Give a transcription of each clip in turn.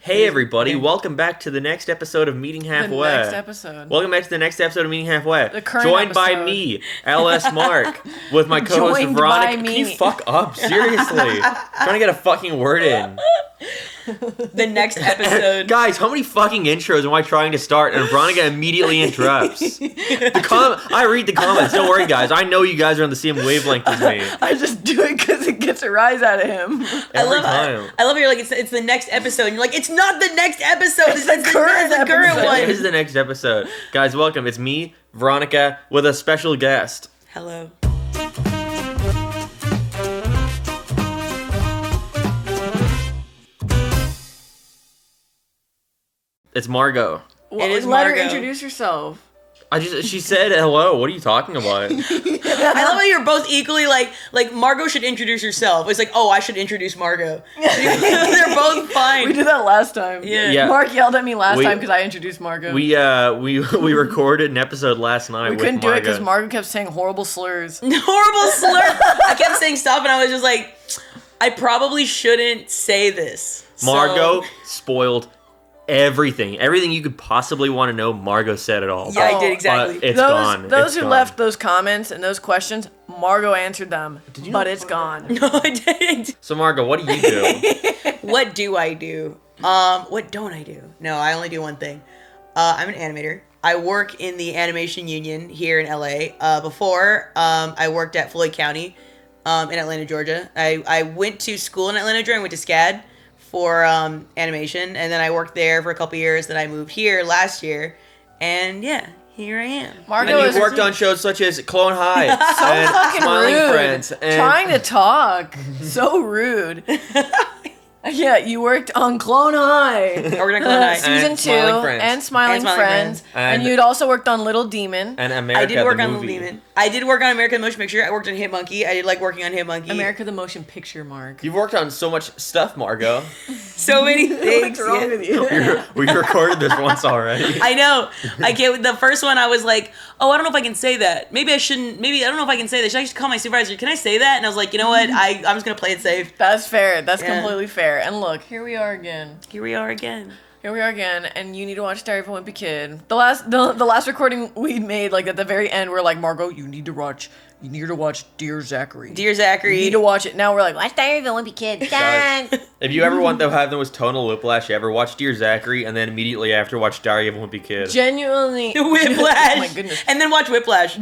Hey everybody, welcome back to the next episode of Meeting Halfway. The next episode. Welcome back to the next episode of Meeting Halfway. The current Joined by episode. me, LSMark, with my co-host Joined Veronica. by Can me. you fuck up? Seriously. Trying to get a fucking word in. The next episode. Guys, how many fucking intros am I trying to start? And Veronica immediately interrupts. I read the comments. Don't worry, guys. I know you guys are on the same wavelength as me. I just do it because it gets a rise out of him. Every time. I love how you're like, it's the next episode. And you're like, it's not the next episode. It's the current current episode. one. This is the next episode. Guys, welcome. It's me, Veronica, with a special guest. Hello. It's Margo. It is Let her Margo. introduce herself. She said hello. What are you talking about? I love how you're both equally like Margo should introduce herself. It's like, oh, I should introduce Margo. They're both fine. We did that last time. Yeah. Mark yelled at me last We- time because I introduced Margo. We recorded an episode last night. We with couldn't do it because Margo. Margo kept saying horrible slurs. Horrible slur. I kept saying stuff and I was just like, I probably shouldn't say this. Margo spoiled everything. Everything you could possibly want to know, Margo said it all. Yeah, I did exactly. But it's gone. Those It's who gone. left those comments and those questions, Margo answered them. you But know- it's gone. No, I didn't. So Margo, what do you do? What do I do? What don't I do? No, I only do one thing. I'm an animator. I work in the animation union here in LA. Before, I worked at Floyd County in Atlanta, Georgia. I went to school in Atlanta, Georgia. I went to SCAD for animation, and then I worked there for a couple years. Then I moved here last year, and yeah, here I am. Margo And is you've worked on shows such as Clone High so and fucking Smiling rude. Friends. And Trying to talk. So rude. Yeah, you worked on Clone High. We're gonna call it Season And 2 Smiling Friends. and Smiling And Smiling Friends. Friends. And And- you'd also worked on Little Demon. and America I did work the on movie. Little Demon. I did work on America the Motion Picture. I worked on Hit Monkey. I did like working on Hit Monkey. America the Motion Picture, Mark. You've worked on so much stuff, Margo. So many things. What's wrong yeah. with you? We recorded this once already. I know. I get the first one. I was like, oh, I don't know if I can say that. Maybe I shouldn't. Maybe I don't know if I can say that. Should I just call my supervisor? Can I say that? And I was like, you know what? I'm just gonna play it safe. That's fair. That's Yeah. completely fair. And look, here we are again. Here we are again. Here we are again, and you need to watch Diary of a Wimpy Kid. The last recording we made, like at the very end, we're like, Margo, you need to watch Dear Zachary. Dear You Zachary. need to watch it. Now we're like, watch Diary of a Wimpy Kid. Guys, if you ever want to have the most tonal whiplash ever, watch Dear Zachary, and then immediately after watch Diary of a Wimpy Kid. Genuinely. Whiplash. Oh my goodness. And then watch Whiplash.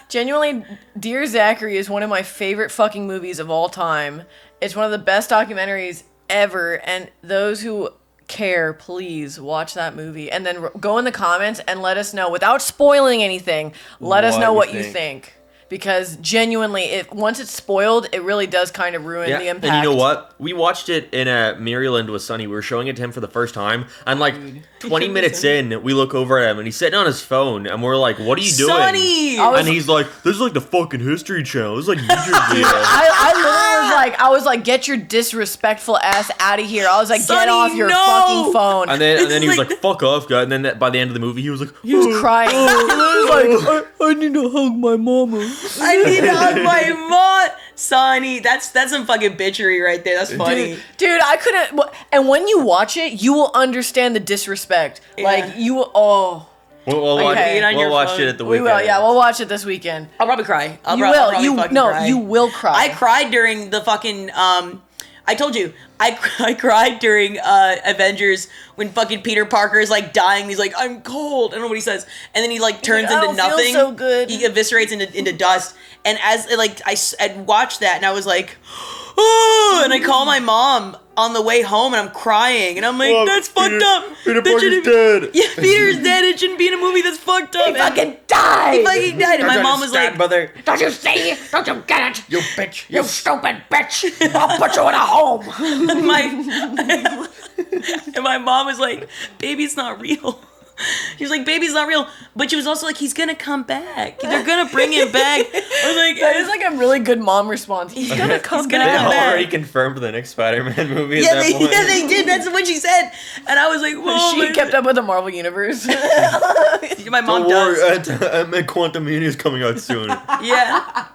Genuinely, Dear Zachary is one of my favorite fucking movies of all time. It's one of the best documentaries ever, and those who care, please watch that movie and then go in the comments and let us know without spoiling anything. Let us What know you what you think. think. Because genuinely, if once it's spoiled, it really does kind of ruin the impact. And you know what? We watched it in Maryland with Sonny. We were showing it to him for the first time, and like 20 minutes in, we look over at him, and he's sitting on his phone, and we're like, "What are you doing?" Sonny! I was- And he's like, "This is like the fucking History Channel. This is like YouTube video." I literally was like, get your disrespectful ass out of here. I was like, get Sonny, off your no! fucking phone. And then he was like- like, "Fuck off, guy." And then by the end of the movie, he was like, He was crying. He was like, I need to hug my mama. I need to hug my mom. Sonny, that's some fucking bitchery right there. That's funny. Dude, I couldn't. And when you watch it, you will understand the disrespect. Yeah. Like, you will. Oh. We'll watch, Okay. Get on your we'll watch phone. it at the We weekend. will. Yeah, we'll watch it this weekend. I'll probably cry. I'll You probably will. fucking No, cry. you will cry. I cried during the fucking I told you I cried during Avengers when fucking Peter Parker is like dying. He's like, I'm cold. I don't know what he says, and then he like turns like, I into don't feel nothing. so good. He eviscerates into dust. And as like I watched that, and I was like, oh, and I call my mom on the way home, and I'm crying, and I'm like, Oh, that's Peter- fucked up. Peter That Parker's shouldn't- dead. Yeah, Peter's dead. It shouldn't be in a movie. That's fucked up. He fucking died. He fucking died. And my mom was like, brother, Don't you see? Don't you get it? you bitch, You stupid bitch. I'll put you in a home. and my mom was like, baby's not real. She was like, baby's not real. But she was also like, he's gonna come back. They're gonna bring him back. I was like, That is like a really good mom response. He's gonna come gonna They come back. back. already confirmed the next Spider-Man movie yeah, at that point. they did. That's what she said. And I was like, whoa. She kept up with the Marvel universe. My mom Don't does. worry, Quantumania is coming out soon. Yeah.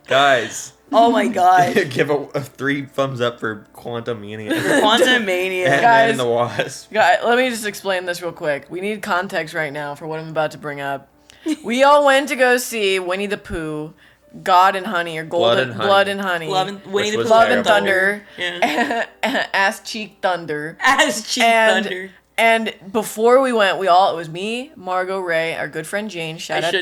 Guys, Oh my god. Give a 3 thumbs up for Quantumania. Quantumania. Guys. And the Wasp. God, let me just explain this real quick. We need context right now for what I'm about to bring up. We all went to go see Winnie the Pooh, God and Honey, or Blood and Honey. Blood and Honey. Winnie the was Pooh. Love and terrible. Thunder. Yeah. Ass Cheek Thunder. As Cheap Thunder. And before we went, it was me, Margo, Ray, our good friend Jane. Shout out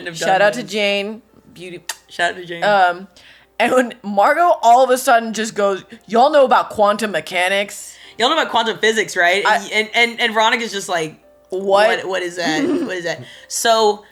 to Jane. Beauty. Shout out to Jane. And when Margo all of a sudden just goes, y'all know about quantum mechanics? Y'all know about quantum physics, right? And Veronica's just like, What? What is that? What is that? So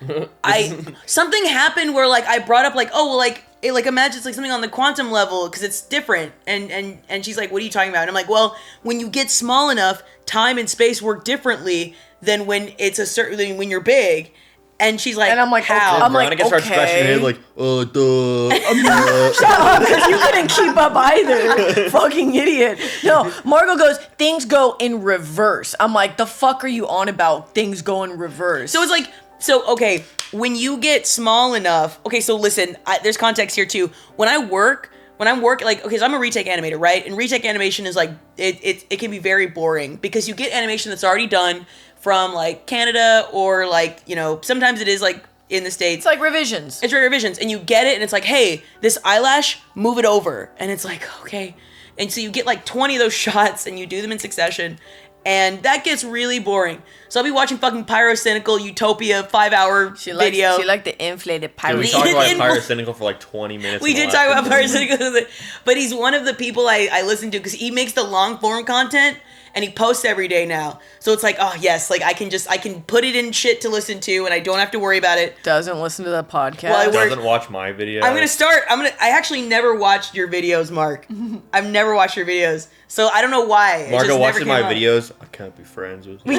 something happened where like I brought up like, oh well, like imagine it's like something on the quantum level because it's different. And she's like, what are you talking about? And I'm like, well, when you get small enough, time and space work differently than when it's when you're big. And she's like, And I'm like, how? okay. I'm like, Veronica starts scratching her head like, duh. Shut up, because you couldn't keep up either. Fucking idiot. No, Margo goes, things go in reverse. I'm like, the fuck are you on about things go in reverse? So it's like, okay, when you get small enough, okay, so listen, there's context here too. When I'm like, okay, so I'm a retake animator, right? And retake animation is like, it can be very boring because you get animation that's already done from like Canada or like, you know, sometimes it is like in the States. It's like revisions. It's revisions. And you get it and it's like, hey, this eyelash, move it over. And it's like, okay. And so you get like 20 of those shots and you do them in succession. And that gets really boring. So I'll be watching fucking Pyrocynical Utopia 5-hour video. She liked the inflated Dude, pirate. we talked about Pyrocynical for like 20 minutes. We did talk about Pyrocynical. But he's one of the people I listen to because he makes the long form content. And he posts every day now. So it's like, oh yes, like I can put it in shit to listen to and I don't have to worry about it. Doesn't listen to the podcast. Well, Doesn't watch my videos. I actually never watched your videos, Mark. I've never watched your videos. So I don't know why. Margo watches my videos. I can't be friends with you.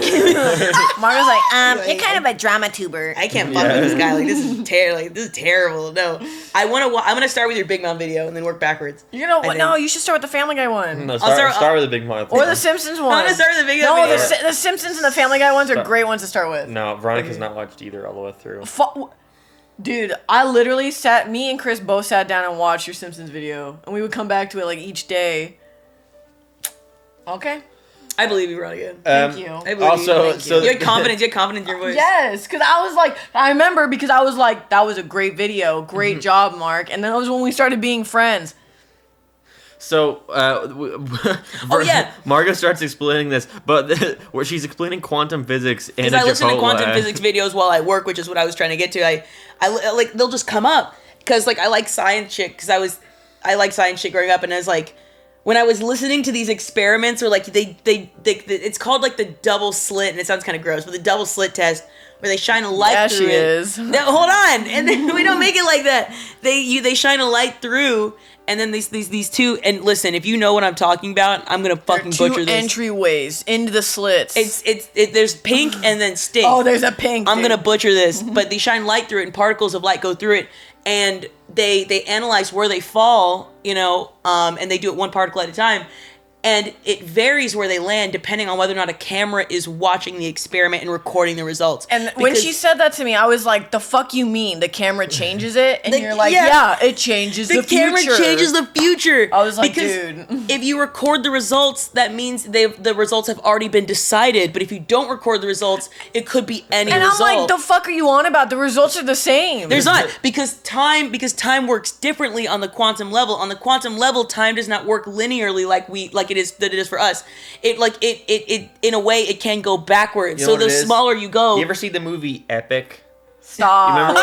Margo's like, you're kind of a drama tuber. I can't fuck with this guy. Like this is terrible. Like this is terrible. No, I'm gonna start with your Big Mouth video and then work backwards. You know what? No, you should start with the Family Guy one. No, start with the Big Mouth. Or the Simpsons one. I'm gonna start with the Big Mouth No, video. the Simpsons and the Family Guy ones are great ones to start with. No, Veronica's not watched either all the way through. Dude, I literally me and Chris both sat down and watched your Simpsons video, and we would come back to it like each day. Okay. I believe you, Veronica. Thank you. I believe Also, you. You had confidence. You had confidence in your voice. Yes, because I remember because I was like, that was a great video. Great job, Mark. And then that was when we started being friends. So, yeah. Margo starts explaining this, but where she's explaining quantum physics in a Because I listen to Chipotle. quantum physics videos while I work, which is what I was trying to get to. I like they'll just come up because like I like science shit because I like science shit growing up, and I was like, when I was listening to these experiments, or like they it's called like the double slit, and it sounds kind of gross, but the double slit test where they shine a light through it. Is. No, hold on, and then we don't make it like that. They shine a light through. And then these two, and listen, if you know what I'm talking about, I'm gonna fucking butcher this. Entryways into the slits. There's pink and then stink. Oh, there's a pink. I'm gonna butcher this, but they shine light through it, and particles of light go through it, and they analyze where they fall, you know, and they do it one particle at a time. And it varies where they land depending on whether or not a camera is watching the experiment and recording the results. And when she said that to me, I was like, the fuck you mean? The camera changes it? And you're like, yeah, it changes the future. The camera changes the future. I was like, because dude. if you record the results, that means the results have already been decided. But if you don't record the results, it could be any result. I'm like, the fuck are you on about? The results are the same. There's not, because time works differently on the quantum level. On the quantum level, time does not work linearly like it is for us. It in a way it can go backwards. You know so the smaller you go. You ever see the movie Epic? Stop.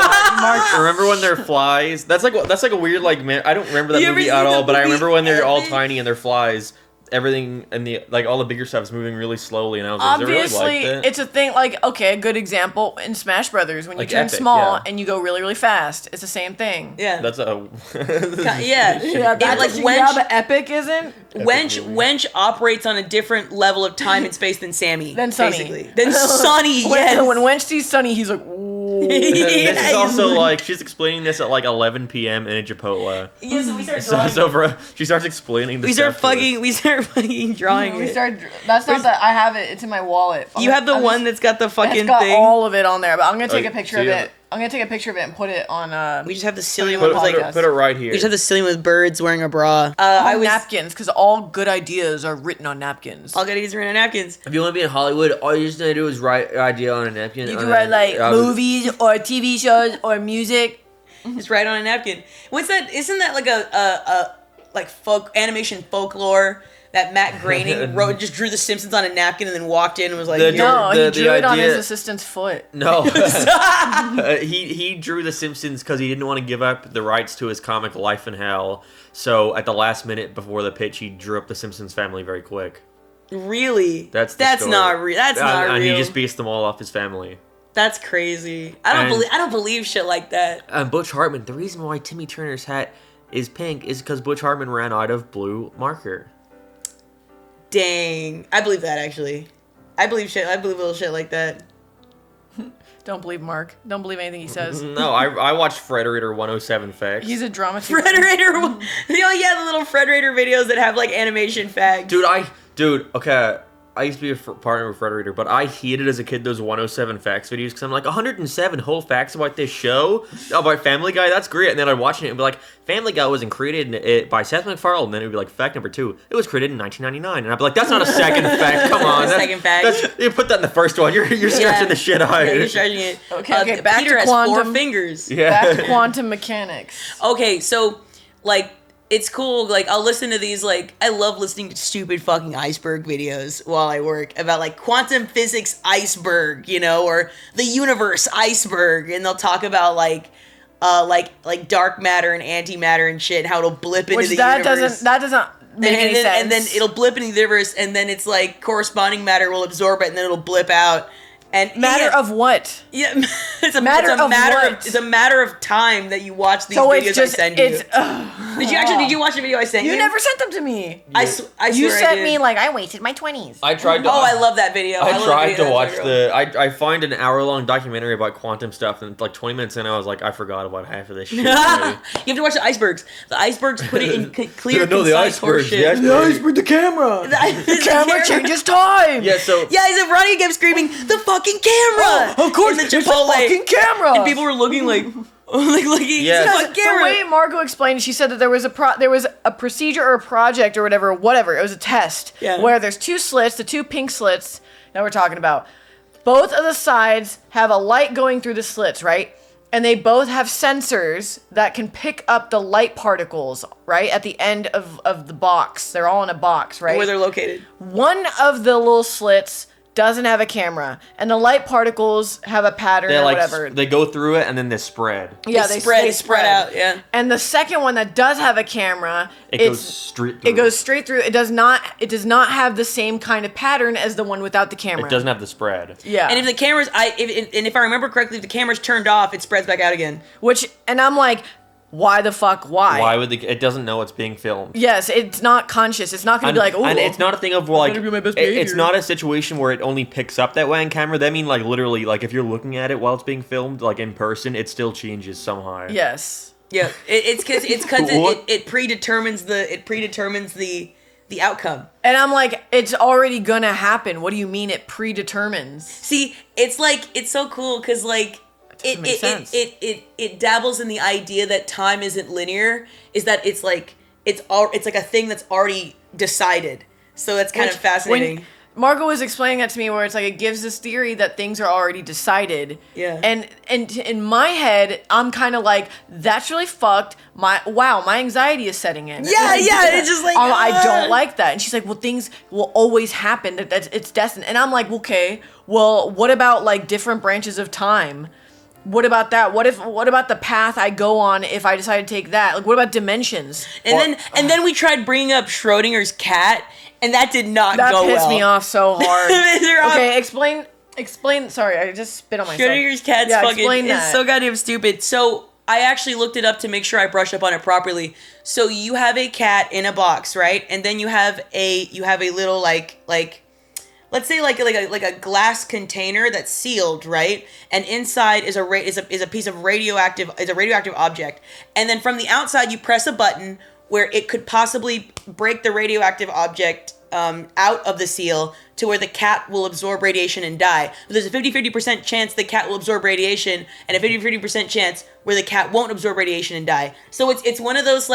Remember when they're flies? That's like a weird like man. I don't remember that movie at all, but I remember when they're all tiny and they're flies. Everything and the like, all the bigger stuff is moving really slowly, and I was like, obviously, really like that? It's a thing. Like, okay, a good example in Smash Brothers when you Like turn Epic, small yeah. and you go really, really fast. It's the same thing. Yeah. That's a yeah. But Epic isn't. Wench operates on a different level of time and space than Sammy. Than Sunny. Basically. Than Sunny, yes. When Wench sees Sunny, he's like, ooh. This is also like she's explaining this at like 11 p.m. in a Chipotle. Yeah, so we start drawing. She starts explaining. We start fucking drawing it. That's not that I have it. It's in my wallet. You have the one that's got the fucking it's got thing. all of it on there, but I'm gonna take a picture of it. I'm gonna take a picture of it and put it on. We just have the silly one with put it right here. We just have the silly one with birds wearing a bra. Napkins, because all good ideas are written on napkins. All good ideas are written on napkins. If you want to be in Hollywood, all you just need to do is write an idea on a napkin. You can write like movies or TV shows or music. Just write on a napkin. What's that? Isn't that like a like folk animation folklore? That Matt Groening just drew The Simpsons on a napkin and then walked in and was like, he drew it on his assistant's foot. No. He drew The Simpsons because he didn't want to give up the rights to his comic Life in Hell. So at the last minute before the pitch, he drew up the Simpsons family very quick. Really? That's not real. That's not real. And he just based them all off his family. That's crazy. I don't believe shit like that. And Butch Hartman, the reason why Timmy Turner's hat is pink is because Butch Hartman ran out of blue marker. Dang. I believe that, actually. I believe little shit like that. Don't believe Mark. Don't believe anything he says. No, I watched Frederator 107 Facts. He's a drama teacher. Frederator. Oh, yeah, the little Frederator videos that have, like, animation facts. Okay. I used to be a partner with Frederator, but I hated as a kid those 107 Facts videos because I'm like, 107 whole facts about this show? About Family Guy? That's great. And then I'd watch it and be like, Family Guy wasn't created by Seth MacFarlane. And then it would be like, fact number 2, it was created in 1999. And I'd be like, that's not a second fact. Come on. Second fact. You put that in the first one. You're stretching the shit out. Yeah, you're stretching it. Okay, back Peter to quantum. has 4 fingers. Yeah. Back to quantum mechanics. Okay, so, like, it's cool, like, I'll listen to these, like, I love listening to stupid fucking iceberg videos while I work about, like, quantum physics iceberg, you know, or the universe iceberg, and they'll talk about, like dark matter and antimatter and shit, and how it'll blip into the universe. That doesn't make any sense. And then it'll blip into the universe, and then it's, like, corresponding matter will absorb it, and then it'll blip out. And matter of what? Yeah, it's a matter of time that you watch these videos I send you. Did you watch the video I sent you? You never sent them to me. I swear you I sent did. me like I wasted my 20s. I tried to. I love that video. I tried to watch I find an hour-long documentary about quantum stuff, and like 20 minutes in, I was like, I forgot about half of this shit. You have to watch the icebergs. The icebergs put it in clear, concise horseshit. The iceberg, the camera. The camera changes time. Yeah, so Veronica kept screaming, the fucking camera! Of course, in the it's the fucking camera! And people were looking like looking yes. at the camera. The way Margo explained, she said that there was a procedure or a project or whatever. It was a test where there's 2 slits, the 2 pink slits that we're talking about. Both of the sides have a light going through the slits, right? And they both have sensors that can pick up the light particles, right? At the end of the box. They're all in a box, right? Where they're located. One of the little slits doesn't have a camera, and the light particles have a pattern or whatever. They go through it and then they spread. Yeah, they spread out. Yeah. And the second one that does have a camera, it goes straight through. It goes straight through. It does not have the same kind of pattern as the one without the camera. It doesn't have the spread. Yeah. And if the camera's, if I remember correctly, if the camera's turned off, it spreads back out again. And I'm like, why the fuck? Why? Why would it doesn't know it's being filmed? Yes, it's not conscious. It's not going to be like, oh. And it's not a thing of like, it's not a situation where it only picks up that way on camera. That mean like literally like if you're looking at it while it's being filmed like in person, it still changes somehow. Yes. Yeah, it's because it predetermines the outcome. And I'm like, it's already gonna happen. What do you mean it predetermines? See, it's like it's so cool because like. It dabbles in the idea that time isn't linear. Is that it's like a thing that's already decided. So that's kind of fascinating. Margo was explaining that to me, where it's like it gives this theory that things are already decided. Yeah. And in my head, I'm kind of like, that's really fucked. My anxiety is setting in. Yeah. It's just like I don't like that. And she's like, well, things will always happen. It's destined. And I'm like, okay, well, what about like different branches of time? What about that? What about the path I go on if I decide to take that? Like, what about dimensions? And then we tried bringing up Schrodinger's cat, and that did not go well. That pissed me off so hard. Okay, explain. Sorry, I just spit on myself. Schrodinger's cat's it's so goddamn stupid. So I actually looked it up to make sure I brush up on it properly. So you have a cat in a box, right? And then you have a little like. Let's say like a glass container that's sealed, right? And inside is a piece of radioactive object. And then from the outside you press a button where it could possibly break the radioactive object out of the seal to where the cat will absorb radiation and die. But there's a 50% chance the cat will absorb radiation, and a 50% chance where the cat won't absorb radiation and die. So it's one of those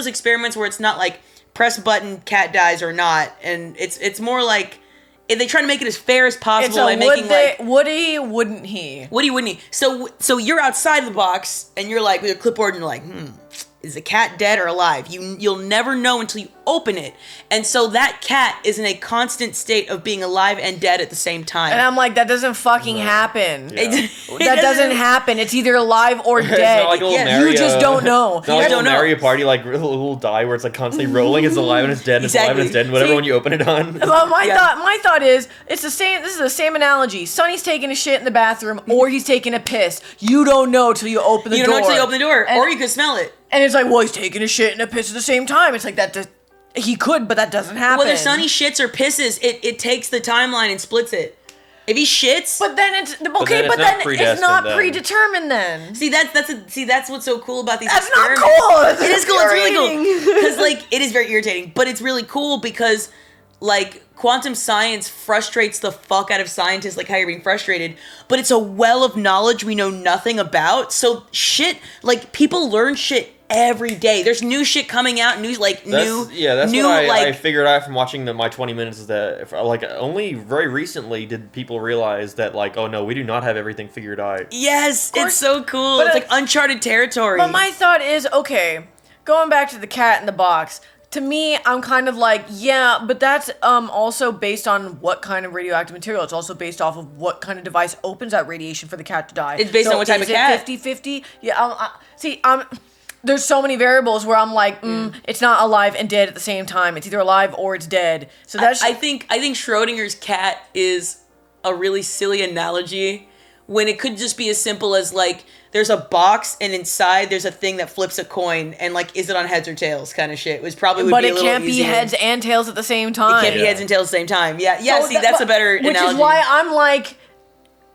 experiments where it's not like press button, cat dies or not, and it's more like they try to make it as fair as possible by making would he, wouldn't he? Would he, wouldn't he? So you're outside the box and you're like with your clipboard and you're like, is the cat dead or alive? You'll never know until you open it. And so that cat is in a constant state of being alive and dead at the same time. And I'm like, that doesn't fucking happen. Yeah. That doesn't happen. It's either alive or dead. It's not like a little Mario, you just don't know. It's not like a little Mario Party, like little die where it's like constantly rolling. It's alive and it's dead. And it's alive and it's dead. And whatever when you open it on. Well, my thought is it's the same. This is the same analogy. Sonny's taking a shit in the bathroom, or he's taking a piss. You don't know till you open the door. You don't know till you open the door, or you could smell it. And it's like, well, he's taking a shit and a piss at the same time. It's like that. He could, but that doesn't happen. Whether Sonny shits or pisses, it takes the timeline and splits it. If he shits, but then it's okay. But then it's not predetermined. Then that's what's so cool about these. That's experiments. not cool. It is cool. It's really cool because like it is very irritating, but it's really cool because like quantum science frustrates the fuck out of scientists, like how you're being frustrated. But it's a well of knowledge we know nothing about. So shit, like people learn shit every day. There's new shit coming out. That's what I figured out from watching my 20 minutes is that only very recently did people realize that like, oh no, we do not have everything figured out. Yes, it's so cool. It's like uncharted territory. But my thought is, okay, going back to the cat in the box. To me, I'm kind of like, yeah, but that's also based on what kind of radioactive material. It's also based off of what kind of device opens that radiation for the cat to die. It's based on what type of cat. 50-50? Yeah, there's so many variables where I'm like, it's not alive and dead at the same time. It's either alive or it's dead. So that's I think Schrodinger's cat is a really silly analogy when it could just be as simple as like there's a box and inside there's a thing that flips a coin and like is it on heads or tails kind of shit. It was probably would but be a it little can't easier. be heads and tails at the same time. It can't be heads and tails at the same time. Yeah. So that's a better analogy. Which is why I'm like,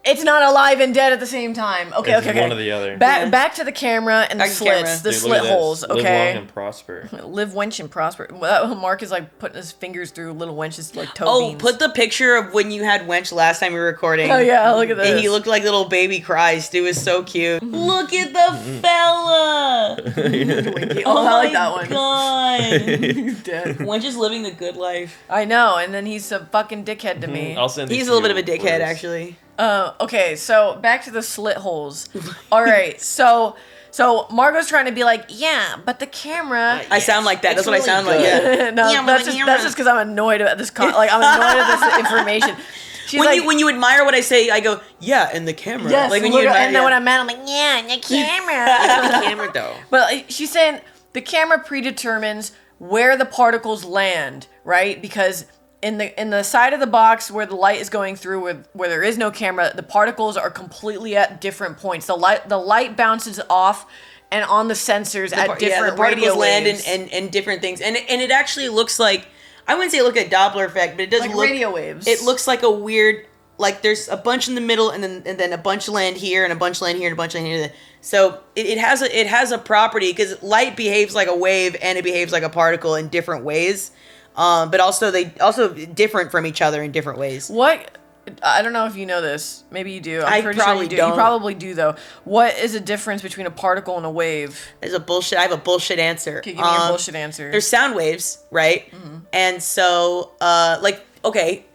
it's not alive and dead at the same time. Okay. One or the other. Back to the camera and the slits, the slit holes. Okay. Live long and prosper. Live wench and prosper. Mark is like putting his fingers through little wench's like toe beans. Put the picture of when you had wench last time we were recording. Oh yeah, look at this. And he looked like little baby Christ. It was so cute. Look at the fella. I like that one. God. He's dead. Wench is living the good life. I know, and then he's a fucking dickhead to me. I'll send. He's a little bit of a dickhead, actually. Okay, so back to the slit holes. All right, so Margo's trying to be like, yeah, but the camera. I sound like that. That's what really I sound good. like. Yeah. No, that's just because I'm annoyed at this. I'm annoyed at this information. She's when you admire what I say, I go, yeah, and the camera. Yes, like when you admire, and then when I'm mad, I'm like, yeah, and the camera. the camera though. But she's saying the camera predetermines where the particles land, right? Because in the side of the box where the light is going through, where there is no camera, the particles are completely at different points. The light bounces off and on the sensors at different the particles radio land waves. and different things, and it actually looks like, I wouldn't say look at Doppler effect, but it does like look radio waves. It looks like a weird, like there's a bunch in the middle and then a bunch land here and a bunch land here and a bunch land here. So it has a property because light behaves like a wave and it behaves like a particle in different ways. But also they different from each other in different ways. What? I don't know if you know this. Maybe you do. I'm pretty probably sure you do. don't. You probably do though. What is the difference between a particle and a wave? I have a bullshit answer. Okay, give me your bullshit answer. There's sound waves, right? Mm-hmm. And so,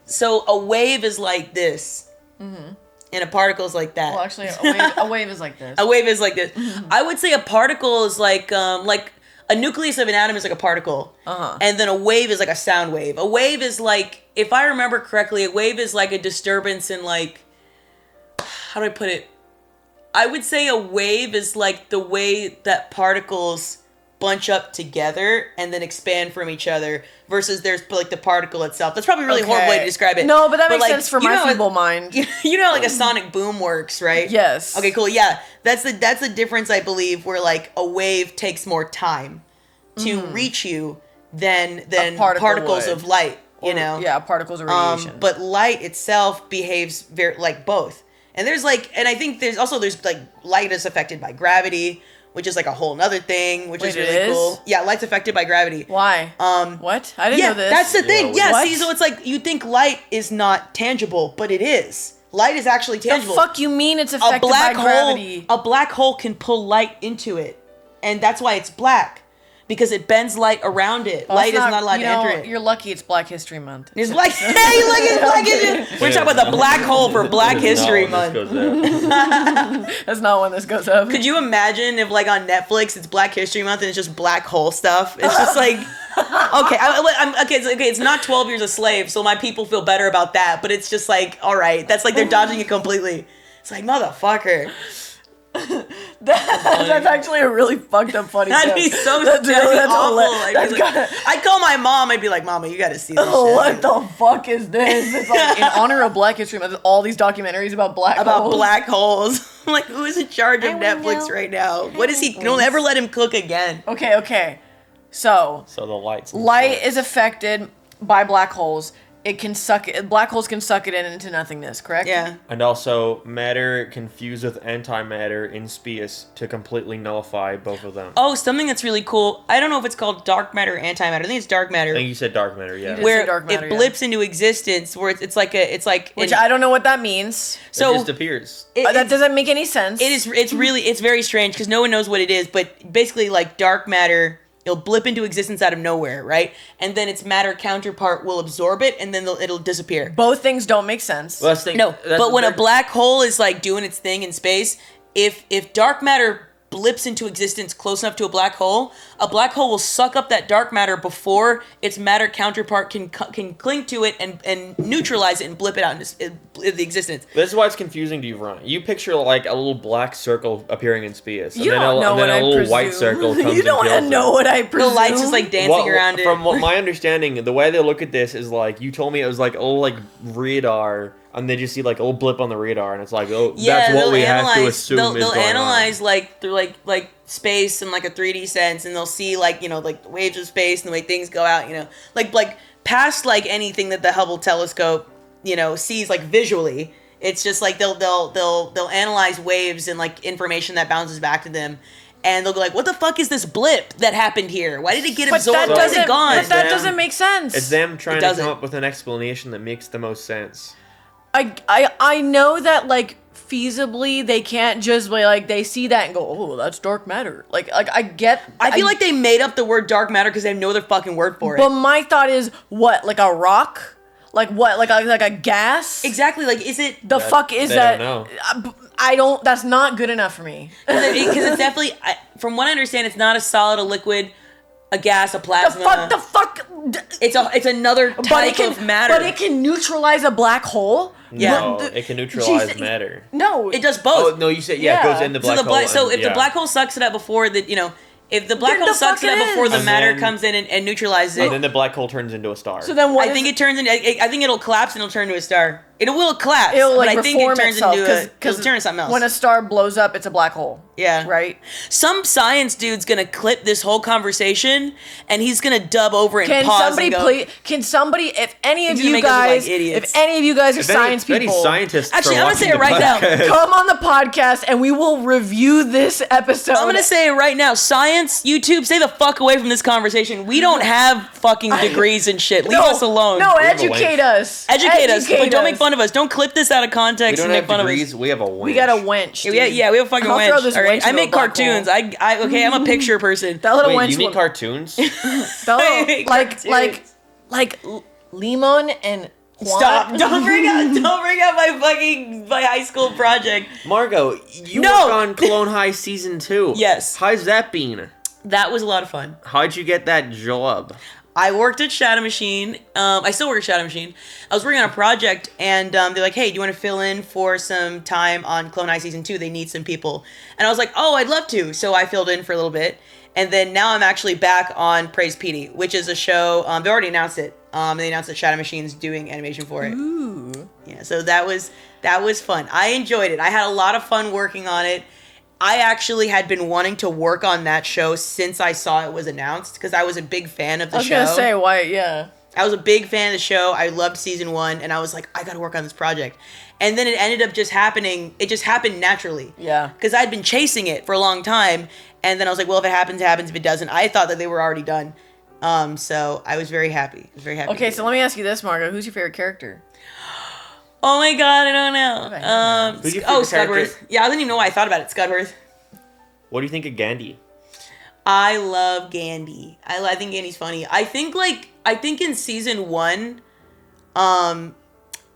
so a wave is like this. Mm-hmm. And a particle is like that. Well, actually, a wave is like this. A wave is like this. Mm-hmm. I would say a particle is like a nucleus of an atom is like a particle. Uh-huh. And then a wave is like a sound wave. A wave is like, if I remember correctly, a wave is like a disturbance in like, how do I put it? I would say a wave is like the way that particles bunch up together and then expand from each other versus there's like the particle itself. That's probably a really horrible way to describe it. No, but that makes sense for my feeble mind. You know how like a sonic boom works, right? Yes. Okay, cool. Yeah. That's the difference, I believe, where like a wave takes more time to reach you than particles of light, you know? Yeah, particles of radiation. But light itself behaves very like both. And there's like, and I think there's like light is affected by gravity, which is like a whole nother thing, which is Wait, really it is? cool. Yeah, light's affected by gravity. Why? What? I didn't know this. That's the thing. Yeah, Yeah, what? see, so it's like you think light is not tangible, but it is. Light is actually The tangible. fuck you mean it's A affected black by hole, gravity? a black hole can pull light into it, and that's why it's black, because it bends light around it. Well, Light it's is not allowed to enter it. You're lucky it's Black History Month. It's like, hey, look at Black History. We're talking about the black hole for Black History Month. That's not when this goes up. Could you imagine if, like, on Netflix, it's Black History Month and it's just black hole stuff? It's just like, okay, it's not 12 Years a Slave, so my people feel better about that. But it's just like, all right, that's like they're dodging it completely. It's like, motherfucker. That's actually a really fucked up funny That'd joke. be so That's awful. hilarious. I'd call my mom. I'd be like, Mama, you got to see this Oh, shit. what the fuck is this? It's like in honor of Black History Month, all these documentaries about black holes. Black holes. I'm like, who is in charge of I wanna Netflix know. right now? What is he? Don't ever let him cook again. Okay. So, So the lights. light is affected by black holes. It can suck it. Black holes can suck it into nothingness, correct? Yeah. And also, matter confused with antimatter in space to completely nullify both of them. Oh, something that's really cool. I don't know if it's called dark matter or antimatter. I think it's dark matter. I think you said dark matter, yeah. You did. Where say dark matter, it blips into existence, where it's like Which I don't know what that means. so it just appears. That doesn't make any sense. it's very strange because no one knows what it is, but basically like dark matter, it'll blip into existence out of nowhere, right? And then its matter counterpart will absorb it, and then it'll disappear. Both things don't make sense. Well, that's the thing- No, that's but the when a thing. black hole is like doing its thing in space, if dark matter blips into existence close enough to a black hole will suck up that dark matter before its matter counterpart can cling to it and neutralize it and blip it out into the existence. This is why it's confusing to you, Veronica. You picture like a little black circle appearing in space, You and don't know then what a I little white presume. circle comes You don't and kills know it. what I The presume. light's just like dancing around it. From what my understanding, the way they look at this is like you told me it was like a little like radar, and they just see like a little blip on the radar, and it's like, oh, that's what we have to assume is They'll going analyze on. like through like space in like a 3D sense, and they'll see like like the waves of space and the way things go out, like past like anything that the Hubble telescope sees like visually. It's just like they'll analyze waves and like information that bounces back to them. And they'll go like, what the fuck is this blip that happened here? Why did it get But absorbed? that Why is it doesn't. gone? But that Them- doesn't make sense. It's them trying to doesn't. come up with an explanation that makes the most sense. I know that like feasibly they can't just be like they see that and go, oh, that's dark matter. Like I get. I feel like they made up the word dark matter because they have no other fucking word for it. But my thought is, what, like a rock? Like what? Like a gas? Exactly. Like, is it? The fuck is they that? don't know. I don't. That's not good enough for me. Because it's definitely, from what I understand, it's not a solid, a liquid, a gas, a plasma. The fuck. It's another type of matter. But it can neutralize a black hole. No, The- it can neutralize She's- matter. No, It does both. Oh no, you said yeah, it Yeah. goes in the So black the hole. so and- if the yeah. black hole sucks it up before that, if the black Then hole the sucks fuck it up it before is. the And matter then- comes in and neutralizes And it, then the black hole turns into a star. So then what? I think it turns into. I think it'll collapse and it'll turn into a star. It will collapse. it'll like but I think reform it turns itself into it'll turn into something else. When a star blows up, it's a black hole. Yeah. Right. Some science dude's gonna clip this whole conversation and he's gonna dub over it and Can pause somebody and go, please? Can somebody? If any of He's gonna you make us look like guys, idiots. if any of you guys are If any- science if any people, scientists Actually, are I'm gonna say watching it right now. the podcast- come on the podcast and we will review this episode. I'm gonna say it right now. Science, YouTube, stay the fuck away from this conversation. We don't have fucking degrees and shit. Leave us alone. No, We have a educate wench. us. Educate us, but don't make us. fun of us. Don't clip this out of We context don't and make have fun degrees. of us. We have a winch. We got a wench. Yeah, dude. we have a fucking I'll throw wench. this All right, wench I into a make black hole. cartoons. Okay, I'm a picture person. That little Wait, wench you mean will- cartoons? that I little- make like cartoons. Lemon and Juan. Stop! Don't bring out my high school project. Margo, you No! work on Cologne High season 2. Yes. How's that been? That was a lot of fun. How'd you get that job? I worked at Shadow Machine. I still work at Shadow Machine. I was working on a project, and they're like, "Hey, do you want to fill in for some time on Clone High Season 2? They need some people." And I was like, "Oh, I'd love to." So I filled in for a little bit, and then now I'm actually back on Praise PD, which is a show. They already announced it. They announced that Shadow Machine's doing animation for it. Ooh. Yeah, so that was fun. I enjoyed it. I had a lot of fun working on it. I actually had been wanting to work on that show since I saw it was announced because I was a big fan of the I was show. gonna say why? Yeah. I was a big fan of the show. I loved season 1, and I was like, I gotta work on this project. And then it ended up just happening. It just happened naturally. Yeah. Because I'd been chasing it for a long time, and then I was like, well, if it happens, it happens. If it doesn't, I thought that they were already done. So I was very happy. Okay, so let me ask you this, Margo. Who's your favorite character? Oh my god, I don't know. Who's your favorite Scudworth. character? Yeah, I didn't even know why I thought about it. Scudworth. What do you think of Gandhi? I love Gandhi. I think Gandhi's funny. I think in season 1, I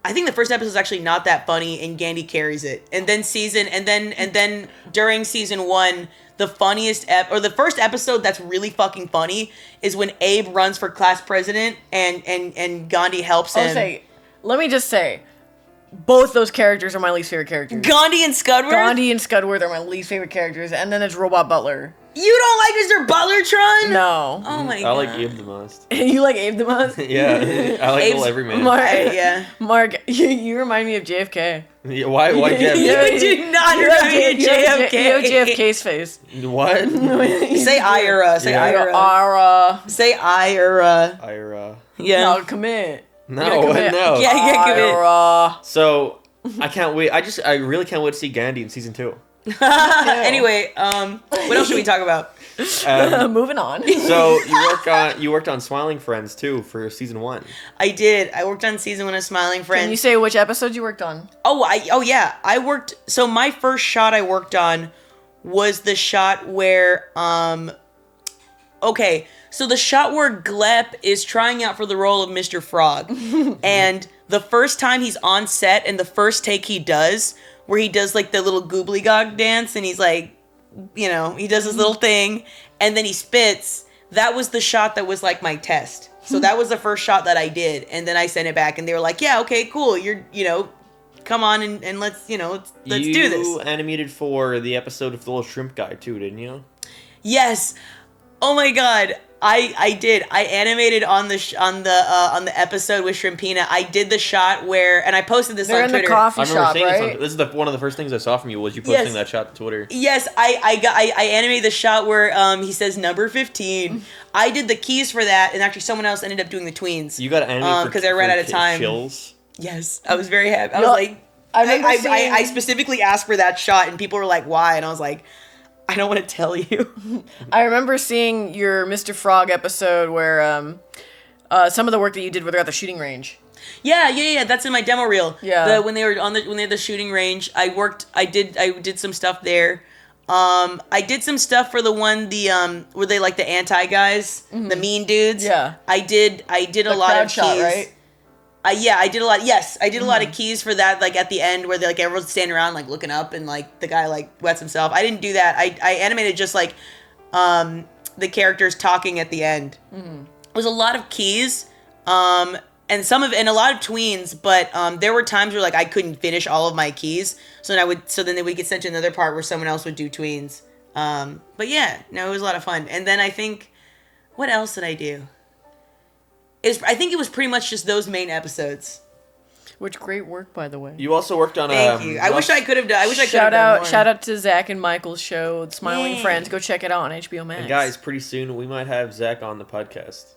think the first episode is actually not that funny, and Gandhi carries it. And then during season 1, the funniest or the first episode that's really fucking funny is when Abe runs for class president and Gandhi helps him. Let me just say, both those characters are my least favorite characters. Gandhi and Scudworth? Gandhi and Scudworth are my least favorite characters, and then there's Robot Butler. You don't like Mr. Butlertron? No. Oh my I god. like Abe the most. You like Abe the most? Yeah, I like Little Everyman. Mark, you remind me of JFK. Yeah, why Jeff? You do not remind me of JFK. You have JFK's face. What? Say Ira. Say Yeah. Ira. Ara. Say Ira. Ira. Yeah. No, commit. No, commit. no. Yeah, commit. Ira. So I can't wait. I really can't wait to see Gandhi in season 2. Anyway, what else should we talk about? Moving on. So you worked on Smiling Friends too for season 1. I did. I worked on season 1 of Smiling Friends. Can you say which episode you worked on? Oh yeah. I worked. So my first shot I worked on was the shot where okay. So the shot where Glep is trying out for the role of Mr. Frog, and the first time he's on set and the first take he does, where he does like the little goobly-gog dance and he's like, you know, he does his little thing and then he spits. That was the shot that was like my test. So that was the first shot that I did, and then I sent it back and they were like, yeah, okay, cool. You're, you know, come on and let's, you know, let's do this. You animated for the episode of the Little Shrimp Guy too, didn't you? Yes. Oh my god. I did. I animated on the episode with Shrimpina. I did the shot where, and I posted this They're on in Twitter. the coffee I remember shop, seeing right? this is one of the first things I saw from you was you posting Yes. that shot to Twitter. Yes, I animated the shot where he says number 15. I did the keys for that, and actually someone else ended up doing the tweens. You got to animate because I ran out of time. Chills. Yes, I was very happy. I was like, I specifically asked for that shot, and people were like, "Why?" And I was like, I don't want to tell you. I remember seeing your Mr. Frog episode where some of the work that you did at the shooting range. Yeah. That's in my demo reel. Yeah. When they were when they had the shooting range, I did some stuff there. I did some stuff for the one where they like the anti guys, the mean dudes. Yeah. I did a lot of keys. Shot, right? I did a lot. Yes, I did a lot of keys for that. Like at the end, where they like everyone's standing around like looking up, and like the guy like wets himself. I didn't do that. I animated just like the characters talking at the end. It was a lot of keys, and a lot of tweens. But there were times where like I couldn't finish all of my keys, so then they would get sent to another part where someone else would do tweens. But yeah, no, it was a lot of fun. And then I think, what else did I do? I think it was pretty much just those main episodes. Which great work, by the way. You also worked on Thank you. I wish I could have done. I wish I could have done more. Shout out to Zach and Michael's show, Smiling Friends. Go check it out on HBO Max. And guys, pretty soon we might have Zach on the podcast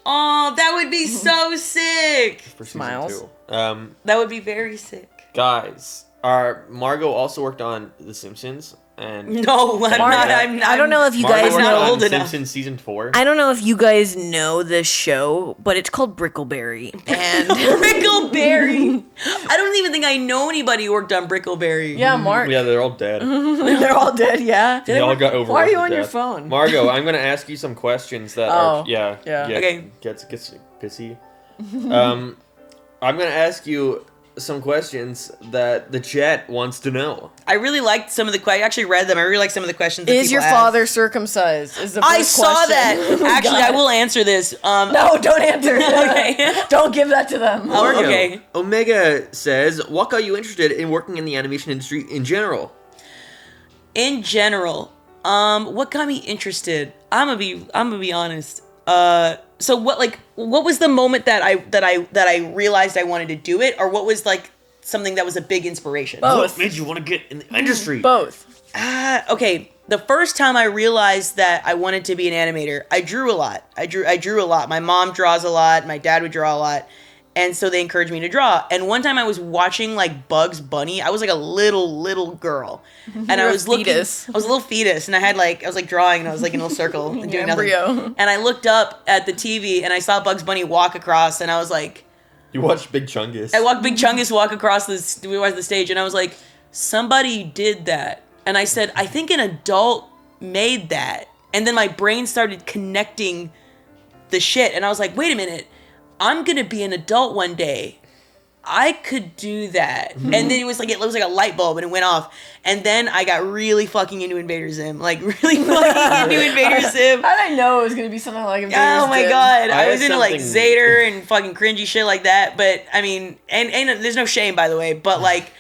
Oh, that would be so sick. for season Smiles. 2. That would be very sick. Guys, Margo also worked on The Simpsons, and No, I'm not. I don't know if you Margo guys worked not on old The enough. Simpsons season 4. I don't know if you guys know this show, but it's called Brickleberry. And Brickleberry. I don't even think I know anybody who worked on Brickleberry. yeah, Mark. Yeah, they're all dead. They're all dead, yeah. They all got over. Why are you with on your death. phone? Margo, I'm gonna ask you some questions that Oh, are yeah. Okay. Gets pissy. I'm gonna ask you some questions that the chat wants to know. I really liked some of the questions. I actually read them. I really liked some of the questions. That Is people your asked. father circumcised? Is the first I saw question. that. Actually, I will answer this. No, don't answer. Okay. Don't give that to them. Oh, okay. Omega says, what got you interested in working in the animation industry in general? In general, what got me interested? I'm gonna be honest. So what was the moment that I realized I wanted to do it, or what was like something that was a big inspiration? Both. What made you want to get in the industry? Both. Okay. the first time I realized that I wanted to be an animator, I drew a lot. I drew a lot. My mom draws a lot. My dad would draw a lot. And so they encouraged me to draw. And one time I was watching like Bugs Bunny. I was like a little girl. And I was looking. I was a little fetus. And I was like drawing and I was like in a little circle and doing nothing. And I looked up at the TV and I saw Bugs Bunny walk across and I was like. You watched Big Chungus. I watched Big Chungus walk across the stage and I was like, somebody did that. And I said, I think an adult made that. And then my brain started connecting the shit. And I was like, wait a minute. I'm going to be an adult one day. I could do that. And then it was like a light bulb and it went off. And then I got really fucking into Invader Zim. Like really fucking into Invader Zim. How did I know it was going to be something like Invader Zim? Oh my god. I was into like Zader and fucking cringy shit like that. But I mean, and there's no shame by the way, but like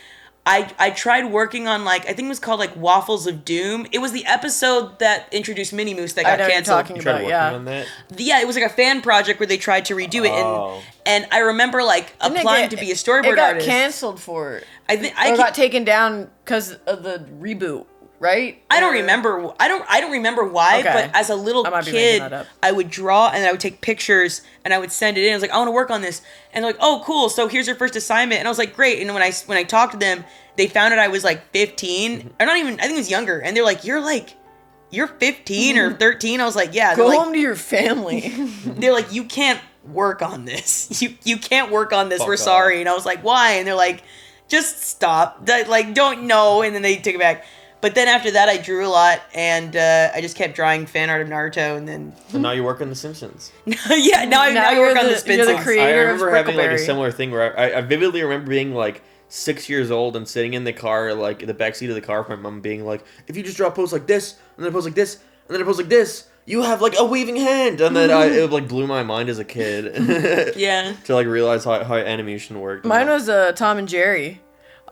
I tried working on like, I think it was called like Waffles of Doom. It was the episode that introduced Minnie Moose that got canceled. Talking about, on that? Yeah, it was like a fan project where they tried to redo it, and I remember like applying to be a storyboard artist. It got canceled for it. I got taken down because of the reboot, right? I don't remember. I don't remember why. Okay. But as a little kid, I would draw and I would take pictures and I would send it in. I was like, I want to work on this, and they're like, oh, cool. So here's your first assignment, and I was like, great. And when I talked to them, they found out I was like 15, or not even. I think it was younger, and they're like, you're 15 or 13. I was like, yeah. Go home to your family. They're like, you can't work on this. You can't work on this. We're sorry. And I was like, why? And they're like, just stop. Like, don't know. And then they took it back. But then after that, I drew a lot, and I just kept drawing fan art of Naruto, and then. So now you work on The Simpsons. Yeah, now I work on The Simpsons. You're the creator I remember having like a similar thing where I vividly remember being like 6 years old and sitting in the car, like in the backseat of the car, with my mom being like, "If you just draw a pose like this, and then a pose like this, and then a pose like this, you have like a waving hand." And then it like blew my mind as a kid. Yeah. To like realize how animation worked. Mine was Tom and Jerry.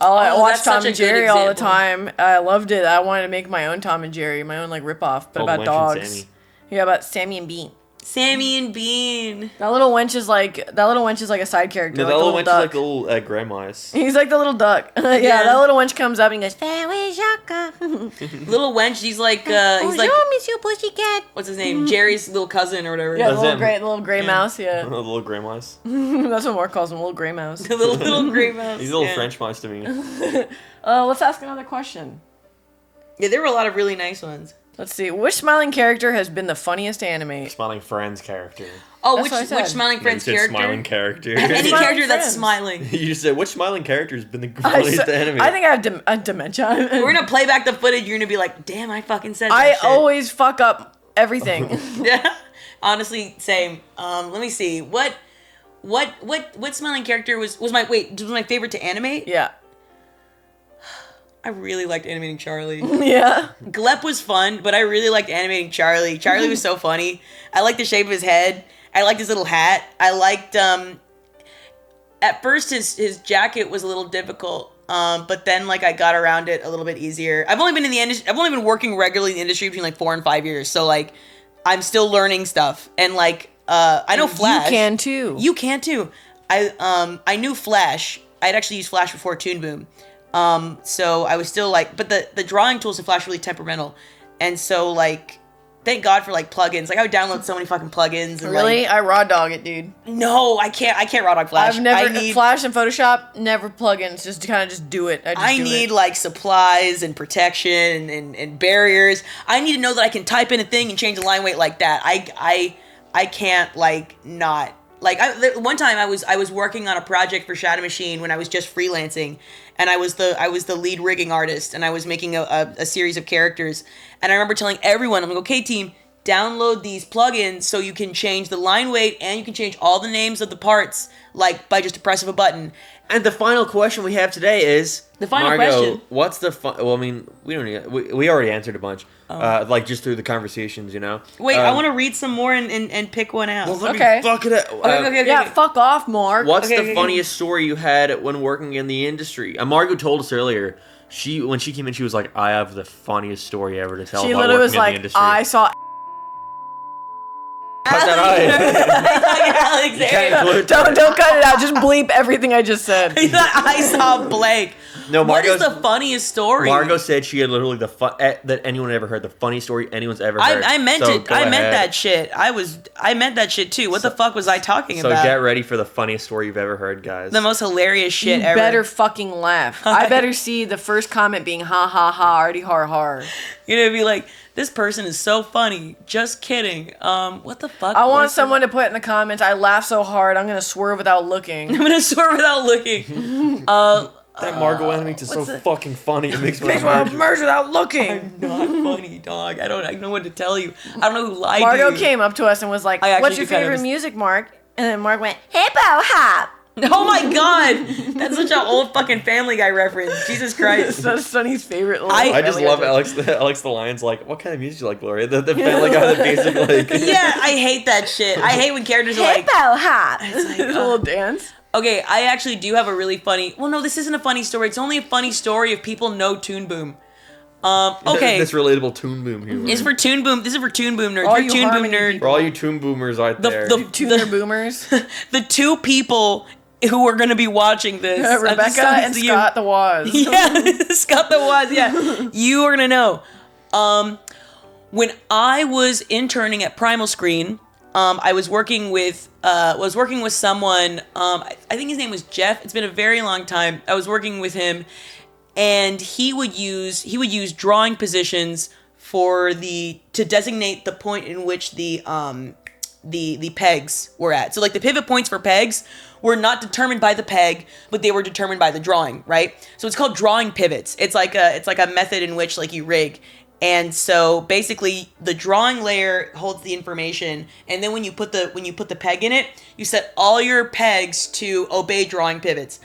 I watched Tom and Jerry all the time. I loved it. I wanted to make my own Tom and Jerry, my own like ripoff, but about dogs. Yeah, about Sammy and Bean. Sammy and Bean. That little wench is like a side character. No, like that little wench duck. is like a little grandma's. He's like the little duck. Yeah, that little wench comes up and he goes, "Farewell, Jacques." Little wench, he's like Bonjour, Monsieur Pussycat. What's his name? Jerry's little cousin or whatever. Yeah, the little gray mouse. Yeah, the little gray mouse. That's what Mark calls him, little gray mouse. The little gray mouse. He's a little French mouse to me. Let's ask another question. Yeah, there were a lot of really nice ones. Let's see. Which smiling character has been the funniest to animate? Smiling Friends character. Oh, which Smiling Friends character? Smiling character. Any character that's smiling. You just said, which smiling character has been the funniest to animate? I think I have dementia. We're going to play back the footage. You're going to be like, damn, I fucking said that I shit. always fuck up everything. Yeah. Honestly, same. Let me see. What smiling character was my favorite to animate? Yeah. I really liked animating Charlie. Yeah. Glep was fun, but I really liked animating Charlie. Charlie was so funny. I liked the shape of his head. I liked his little hat. I liked, at first his jacket was a little difficult, but then like I got around it a little bit easier. I've only been working regularly in the industry between like 4 and 5 years, so like I'm still learning stuff. And like I know Flash. You can too. You can too. I knew Flash. I'd actually used Flash before Toon Boom. So I was still like, but the drawing tools in Flash are really temperamental. And so like, thank God for like plugins. Like I would download so many fucking plugins. And, really? Like, I raw dog it, dude. No, I can't raw dog Flash. I've never, Flash and Photoshop, never plugins. Just kind of just do it. I need like supplies and protection and barriers. I need to know that I can type in a thing and change the line weight like that. I can't like not. Like one time I was working on a project for Shadow Machine when I was just freelancing, and I was the lead rigging artist, and I was making a series of characters, and I remember telling everyone, I'm like, okay team, download these plugins so you can change the line weight and you can change all the names of the parts like by just a press of a button. And the final question we have today is the final Margo, question. What's the well? I mean, we already answered a bunch, like just through the conversations, you know. Wait, I want to read some more and pick one out. Well, let me fuck it up. Okay. Yeah, fuck off, Mark. What's the funniest story you had when working in the industry? Margo told us earlier. When she came in, she was like, "I have the funniest story ever to tell." She about literally working was in like, the industry. "I saw." cut that out. Alexander. Can't include Don't cut it out. Just bleep everything I just said. I saw blank. No, What is Margo's- the funniest story? Margo said she had literally that anyone ever heard, the funniest story anyone's ever heard. I meant So it. go I meant ahead. that shit. I meant that shit too. What the fuck was I talking So about? get ready for the funniest story you've ever heard, guys. The most hilarious shit You ever. better fucking laugh. I better see the first comment being ha ha ha, arty har har. You're gonna be like, this person is so funny. Just kidding. What the fuck? I want was someone to put in the comments, I laugh so hard, I'm gonna swerve without looking. I'm gonna swear without looking. That Margo animate's is so what's the- fucking funny. It makes me Makes me merge without looking. I'm not funny, dog. I don't know what to tell you. I don't know who lied Margo to you. came up to us and was like, I actually what's your do kind of favorite mis- music, Mark? And then Mark went, hippo hop. Oh my god, that's such an old fucking Family Guy reference. Jesus Christ. That's Sonny's favorite little I just Family love Guy joke. Alex the Lion's like, what kind of music do you like, Gloria? The Family Guy, the basic like. Yeah, I hate that shit. I hate when characters are like, Hippo hop. It's like, His little dance. okay, I actually do have a really funny. Well, no, this isn't a funny story. It's only a funny story if people know Toon Boom. Okay, This relatable Toon Boom humor. it's for Toon Boom. This is for Toon Boom nerds. All For you Toon Boom Harmony nerd. For all you Toon Boomers out there. Tuner boomers. The two people who are gonna be watching this, Rebecca and Scott the Waz. Yeah, Scott the Waz. Yeah, you are gonna know. When I was interning at Primal Screen, I was working with someone. I think his name was Jeff. It's been a very long time. I was working with him, and he would use drawing positions to designate the point in which the pegs were at. So like the pivot points for pegs were not determined by the peg, but they were determined by the drawing, right? So it's called drawing pivots. It's like a method in which like you rig. And so basically the drawing layer holds the information, and then when you put the peg in it, you set all your pegs to obey drawing pivots.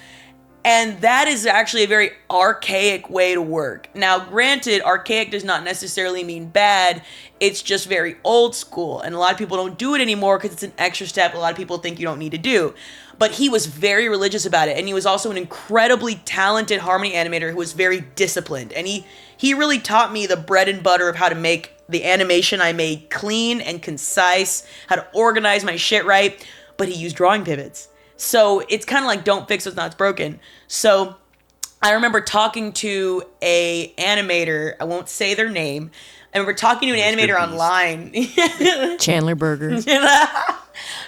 And that is actually a very archaic way to work. Now, granted, archaic does not necessarily mean bad. It's just very old school. And a lot of people don't do it anymore because it's an extra step a lot of people think you don't need to do. But he was very religious about it. And he was also an incredibly talented harmony animator who was very disciplined. And he really taught me the bread and butter of how to make the animation I made clean and concise, how to organize my shit right. But he used drawing pivots. So it's kind of like don't fix what's not broken. So I remember talking to a animator. I won't say their name. I remember talking to an animator online. Chandler Burger. I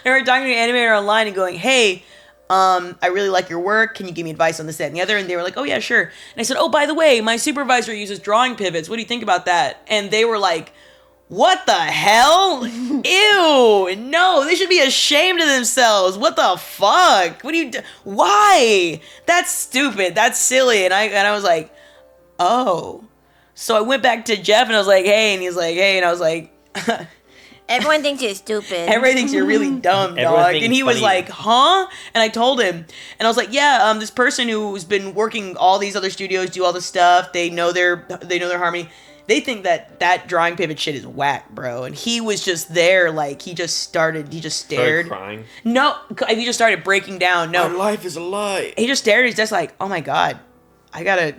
remember talking to an animator online and going, hey, I really like your work. Can you give me advice on this, that, and the other? And they were like, oh, yeah, sure. And I said, oh, by the way, my supervisor uses drawing pivots. What do you think about that? And they were like, what the hell? Ew. No, they should be ashamed of themselves. What the fuck? What do you do? Why? That's stupid. That's silly. And I was like, oh. So I went back to Jeff and I was like, hey. And he's like, hey. And I was like, Everyone thinks you're stupid. everybody thinks you're really dumb, Everyone dog. thinks And he was funny. like, huh? And I told him. And I was like, yeah, this person who's been working all these other studios, do all this stuff. They know their harmony. They think that drawing pivot shit is whack, bro. And he was just there, like, he just stared. Started crying. No, he just started breaking down. No, My life is a lie. he just stared. He's just like, oh my god, I gotta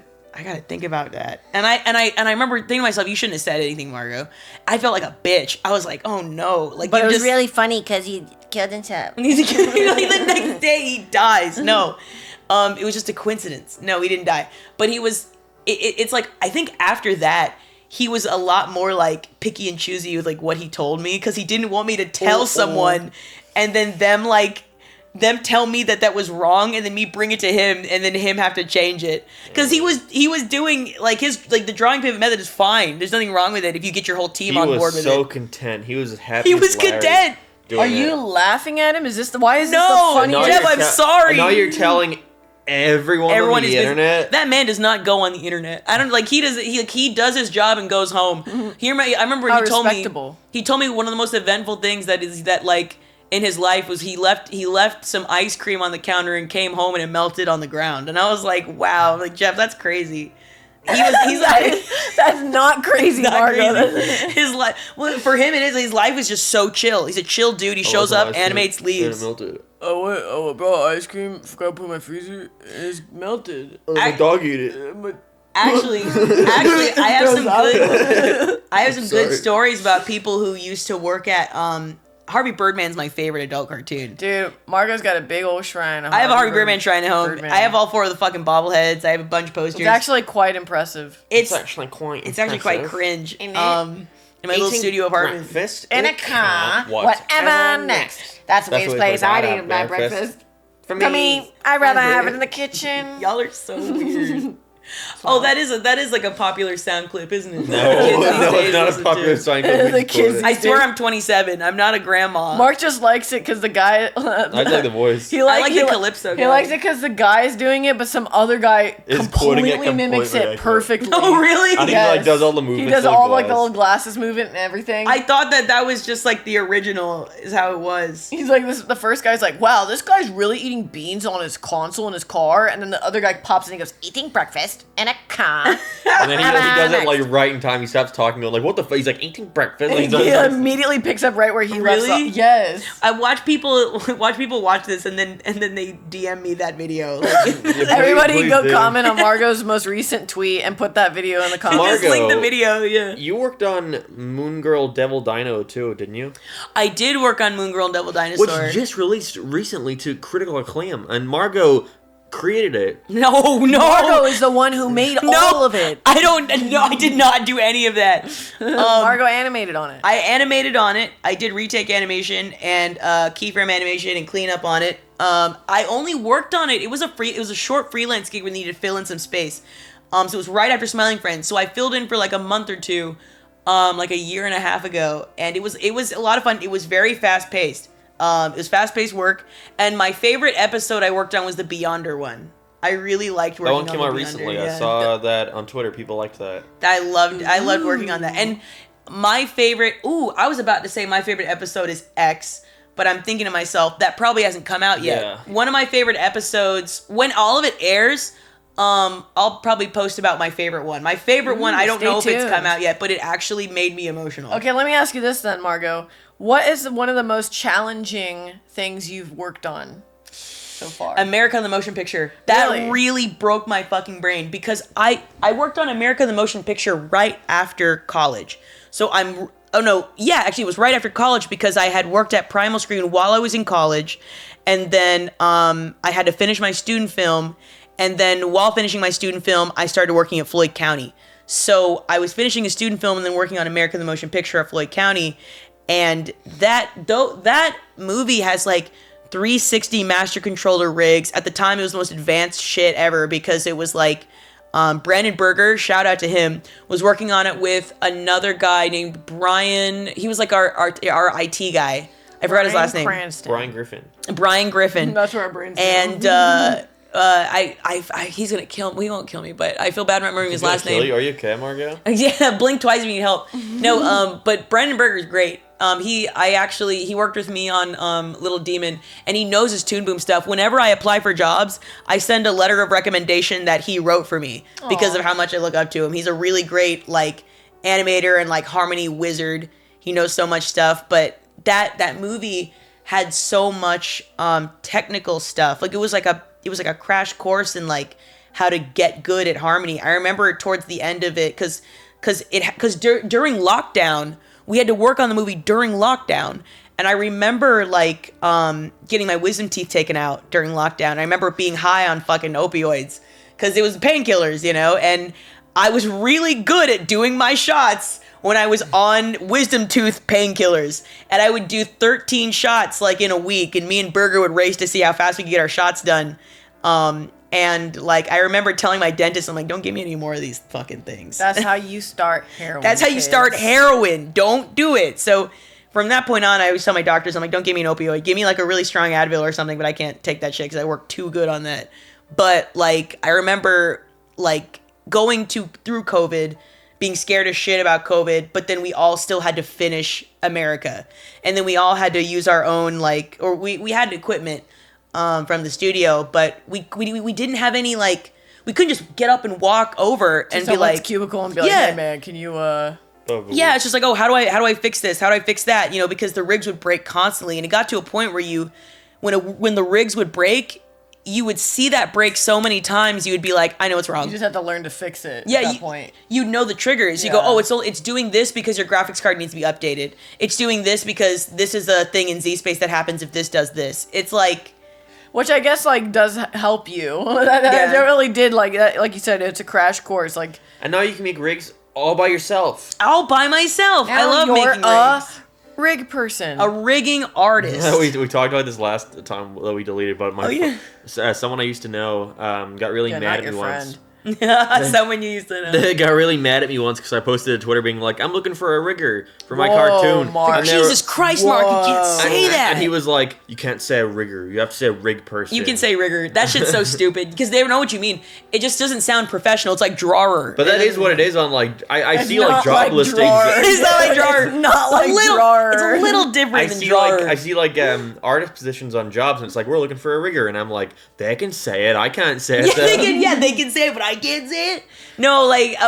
think about that. And I remember thinking to myself, you shouldn't have said anything, Margo. I felt like a bitch. I was like, oh no, like, But you it was just, really funny because he killed himself. like the next day he dies. No, it was just a coincidence. No, he didn't die. But he was. It's like I think after that. He was a lot more like picky and choosy with like what he told me because he didn't want me to tell someone and then them tell me that was wrong and then me bring it to him and then him have to change it because he was doing like the drawing pivot method is fine. There's nothing wrong with it if you get your whole team He on board was with so it. content. He was happy. He was as Larry content. doing Are you it. laughing at him? Is this why is No, this the funny? Now Jeff, you're I'm sorry. Now you're telling everyone on the internet. That man does not go on the internet. I don't like he does his job and goes home. I remember How he told respectable. me he told me one of the most eventful things that like in his life was he left some ice cream on the counter and came home and it melted on the ground. And I was like, wow, I'm like Jeff, that's crazy. He's like That's not crazy, not Margo. crazy. His life, well, for him it is. His life is just so chill. He's a chill dude. He shows up, animates, leaves. Oh, bro, ice cream. Forgot to put in my freezer. It's melted. My dog eat it. Actually, I have some good Sorry. stories about people who used to work at Harvey Birdman's my favorite adult cartoon. Dude, Margo's got a big old shrine. I have a Harvey Birdman shrine at home. Birdman. I have all 4 of the fucking bobbleheads. I have a bunch of posters. It's actually quite impressive. It's actually quite cringe. Isn't it? In my little studio apartment. Breakfast In a car, whatever whatever next. That's the place I'd eat my breakfast. For For me, I'd rather have it in the kitchen. Y'all are so weird. Oh, that is like a popular sound clip, isn't it? No, it's not a popular sound clip. The kids- I swear I'm 27. I'm not a grandma. Mark just likes it because the guy. I like the voice. He I like he the li- Calypso He guy. likes it because the guy is doing it, but some other guy Is quoting it completely mimics completely it perfectly. Oh, really? I think he like does all the movements. He does like all like the glass. little glasses movement and everything. I thought that was just like the original is how it was. He's like this. The first guy's like, "Wow, this guy's really eating beans on his console in his car," and then the other guy pops in and goes, Eating breakfast in a car. And then he does it like right in time. He stops talking. Like, what the fuck? He's like eating breakfast. Like, he immediately picks up right where he left Really? off. Yes. I watch people watch this and then they DM me that video. Like, Everybody please go do. comment on Margo's most recent tweet and put that video in the comments. Margo. just link the video. Yeah, You worked on Moon Girl Devil Dino too, didn't you? I did work on Moon Girl and Devil Dinosaur. Which just released recently to critical acclaim, and Margo created it. No. Margo is the one who made all of it. I did not do any of that. Margo animated on it. I animated on it. I did retake animation and keyframe animation and cleanup on it. I only worked on it. It was a short freelance gig where we needed to fill in some space. So it was right after Smiling Friends. So I filled in for like a month or two, like a year and a half ago, and it was a lot of fun. It was very fast paced. It was fast-paced work, and my favorite episode I worked on was the Beyonder one. I really liked working on That the one came out Beyonder, recently. yeah. I saw that on Twitter. People liked that. I loved working on that. And my favorite, I was about to say my favorite episode is X, but I'm thinking to myself, that probably hasn't come out yet. Yeah. One of my favorite episodes, when all of it airs, I'll probably post about my favorite one. My favorite one, I don't stay know if it's tuned. come out yet, but it actually made me emotional. Okay, let me ask you this then, Margo. What is one of the most challenging things you've worked on so far? America the Motion Picture. That Really? really broke my fucking brain because I worked on America the Motion Picture right after college. So actually it was right after college because I had worked at Primal Screen while I was in college, and then I had to finish my student film, and then while finishing my student film, I started working at Floyd County. So I was finishing a student film and then working on America the Motion Picture at Floyd County, and that movie has like 360 master controller rigs. At the time, it was the most advanced shit ever because it was like Brandon Berger, shout out to him, was working on it with another guy named Brian. He was like our IT guy. I forgot his last name. Cranston. Brian Griffin. Brian Griffin. That's where our brains And he's gonna kill me. He won't kill me, but I feel bad remembering his last name. Are you okay, Margo? Yeah, blink twice if you need help. No, but Brandon Berger's great. He worked with me on Little Demon, and he knows his Toon Boom stuff. Whenever I apply for jobs, I send a letter of recommendation that he wrote for me because of how much I look up to him. He's a really great like animator and like harmony wizard. He knows so much stuff, but that movie had so much technical stuff. Like it was like a crash course in like how to get good at harmony. I remember towards the end of it because during lockdown. We had to work on the movie during lockdown. And I remember, like, getting my wisdom teeth taken out during lockdown. I remember being high on fucking opioids. Because it was painkillers, you know? And I was really good at doing my shots when I was on wisdom tooth painkillers. And I would do 13 shots, like, in a week. And me and Berger would race to see how fast we could get our shots done. And, like, I remember telling my dentist, I'm like, don't give me any more of these fucking things. That's how you start heroin. That's how you start heroin. Don't do it. So from that point on, I always tell my doctors, I'm like, don't give me an opioid. Give me like a really strong Advil or something, but I can't take that shit because I work too good on that. But like, I remember like going through COVID, being scared as shit about COVID, but then we all still had to finish America. And then we all had to use our own like, or we had equipment from the studio, but we didn't have any like, we couldn't just get up and walk over and be like cubicle and be like, hey man, can you yeah, it's just like, oh, how do I fix this? How do I fix that? You know, because the rigs would break constantly, and it got to a point where when the rigs would break, you would see that break so many times, you would be like, I know what's wrong. You just have to learn to fix it Yeah, at that point. You know the triggers. You go, oh, it's doing this because your graphics card needs to be updated. It's doing this because this is a thing in Z-Space that happens if this does this. It's like... Which I guess, like, does help you. That really did, like you said, it's a crash course. Like, And now you can make rigs all by yourself. All by myself. I love making rigs. Rig person. A rigging artist. we talked about this last time that we deleted, but someone I used to know got really mad at me once. Someone you used to know. They got really mad at me once because I posted to Twitter being like, I'm looking for a rigger for my cartoon. Mark. Jesus Christ, Mark, you can't say that. And he was like, you can't say a rigger. You have to say a rig person. You can say rigger. That shit's so stupid because they don't know what you mean. It just doesn't sound professional. It's like drawer. But that is what it is on, like, I see like job like listings. It's not like drawer. It's not like drawer. It's a little different than drawer. I see artist positions on jobs, and it's like, we're looking for a rigger, and I'm like, they can say it, I can't say it. They can say it, but I can't say it. No, like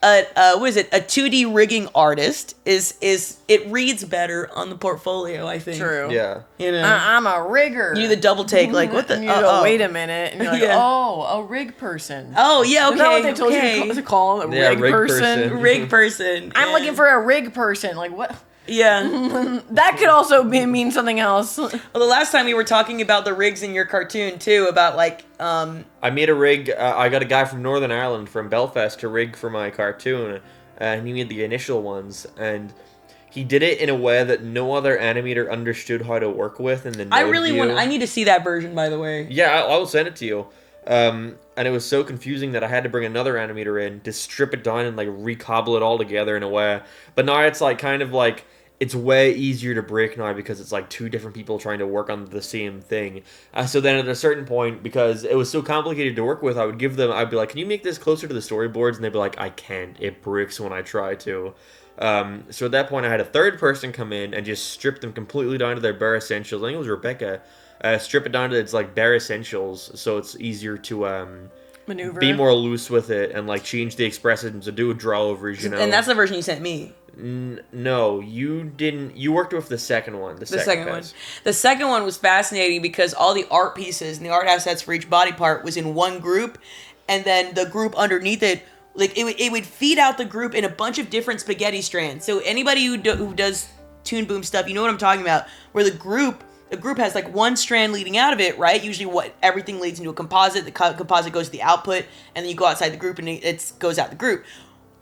what is it? A 2D rigging artist is it reads better on the portfolio, I think. True. Yeah. You know, I'm a rigger. you do the double take, like what the? And you go, wait a minute, and you're like, a rig person. Oh yeah, okay. Isn't that what they told you to call them? Yeah, Rig person. Rig person. I'm looking for a rig person. Like what? Yeah. That could also mean something else. Well, the last time we were talking about the rigs in your cartoon too, about like I made a rig. I got a guy from Northern Ireland, from Belfast, to rig for my cartoon, and he made the initial ones, and he did it in a way that no other animator understood how to work with. And then I need to see that version, by the way. Yeah, I will send it to you. And it was so confusing that I had to bring another animator in to strip it down and like recobble it all together in a way. But now it's like kind of like, it's way easier to break now because it's like two different people trying to work on the same thing. So then at a certain point, because it was so complicated to work with, I'd be like, can you make this closer to the storyboards? And they'd be like, I can't. It breaks when I try to. So at that point, I had a third person come in and just strip them completely down to their bare essentials. I think it was Rebecca. Strip it down to its like bare essentials, so it's easier to maneuver, be more loose with it, and like change the expressions and do a draw overs, you know. And that's the version you sent me. No, you didn't. You worked with the second one. The second one. The second one was fascinating because all the art pieces and the art assets for each body part was in one group, and then the group underneath it, like it would feed out the group in a bunch of different spaghetti strands. So anybody who does Toon Boom stuff, you know what I'm talking about. Where the group has like one strand leading out of it, right? Usually everything leads into a composite. The composite goes to the output, and then you go outside the group and it goes out the group.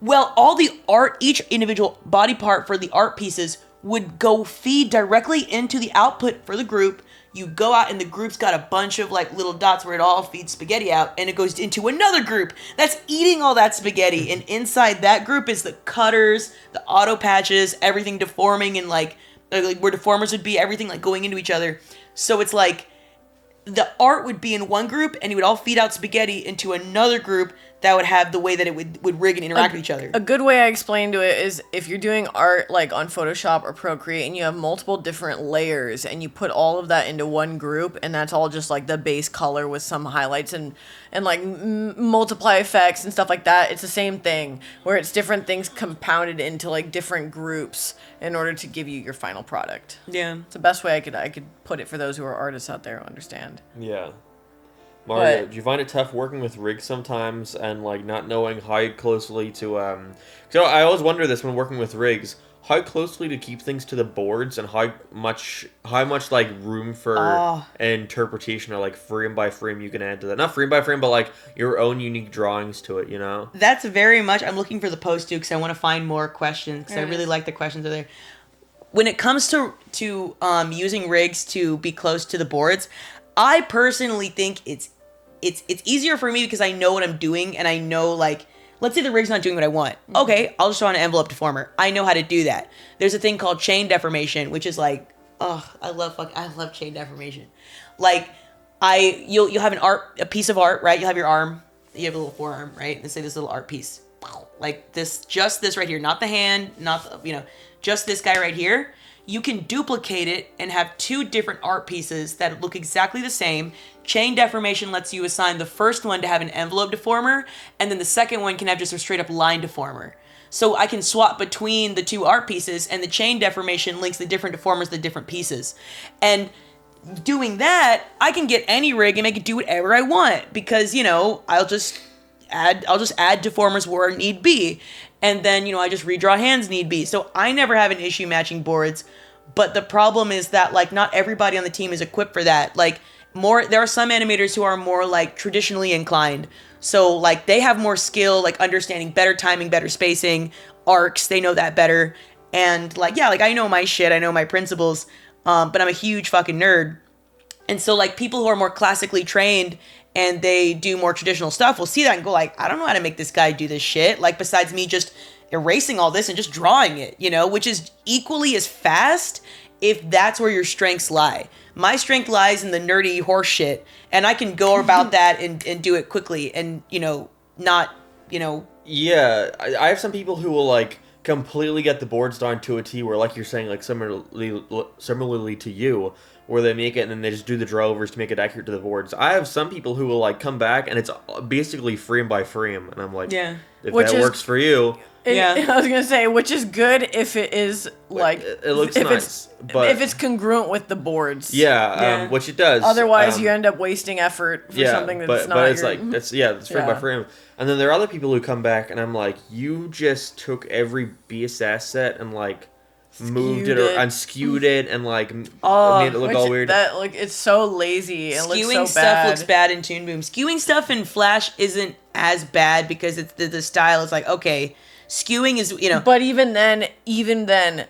Well, all the art, each individual body part for the art pieces would go feed directly into the output for the group. You go out and the group's got a bunch of like little dots where it all feeds spaghetti out, and it goes into another group that's eating all that spaghetti. And inside that group is the cutters, the auto patches, everything deforming and like where deformers would be, everything like going into each other. So it's like the art would be in one group and it would all feed out spaghetti into another group that would have the way that it would rig and interact with each other. A good way I explain to it is if you're doing art like on Photoshop or Procreate and you have multiple different layers and you put all of that into one group and that's all just like the base color with some highlights and like multiply effects and stuff like that, it's the same thing where it's different things compounded into like different groups in order to give you your final product. Yeah. It's the best way I could put it for those who are artists out there who understand. Yeah. Margo, do you find it tough working with rigs sometimes and like not knowing how closely to so I always wonder this when working with rigs, how closely to keep things to the boards and how much like room for interpretation or like frame by frame you can add to that. Not frame by frame, but like your own unique drawings to it, you know? That's very much, I'm looking for the post too because I want to find more questions because I really like the questions are there. When it comes to using rigs to be close to the boards, I personally think it's easier for me because I know what I'm doing and I know like, let's say the rig's not doing what I want. Okay, I'll just draw an envelope deformer. I know how to do that. There's a thing called chain deformation, which is like, I love chain deformation. Like you'll have a piece of art, right? You'll have your arm, you have a little forearm, right? Let's say this little art piece. Like just this right here, not the hand, not the, just this guy right here. You can duplicate it and have two different art pieces that look exactly the same. Chain deformation lets you assign the first one to have an envelope deformer, and then the second one can have just a straight up line deformer. So I can swap between the two art pieces, and the chain deformation links the different deformers to the different pieces. And doing that, I can get any rig and make it do whatever I want because, I'll just add deformers where need be. And then, I just redraw hands need be. So I never have an issue matching boards. But the problem is that, like, not everybody on the team is equipped for that. Like, there are some animators who are more, like, traditionally inclined. So, like, they have more skill, like, understanding better timing, better spacing, arcs, they know that better. And, like, yeah, like, I know my shit, I know my principles, but I'm a huge fucking nerd. And so, like, people who are more classically trained and they do more traditional stuff will see that and go, like, I don't know how to make this guy do this shit. Like, besides me just erasing all this and just drawing it, which is equally as fast if that's where your strengths lie. My strength lies in the nerdy horse shit, and I can go about that and do it quickly and, not. Yeah, I have some people who will, like, completely get the boards down to a T where, like you're saying, like, similarly to you, where they make it and then they just do the drawovers to make it accurate to the boards. I have some people who will, like, come back and it's basically frame by frame, and I'm like, yeah, if that works for you. Yeah, I was gonna say, which is good if it is like it looks nice, but if it's congruent with the boards. Yeah, which it does. Otherwise, you end up wasting effort for something that's not. But it's it's frame by frame. And then there are other people who come back, and I'm like, you just took every base asset and like moved it and skewed it and like made it look all weird. That it's so lazy and skewing looks so stuff bad. looks bad in Toon Boom. Skewing stuff in Flash isn't as bad because it's the style is like okay. Skewing is, But even then,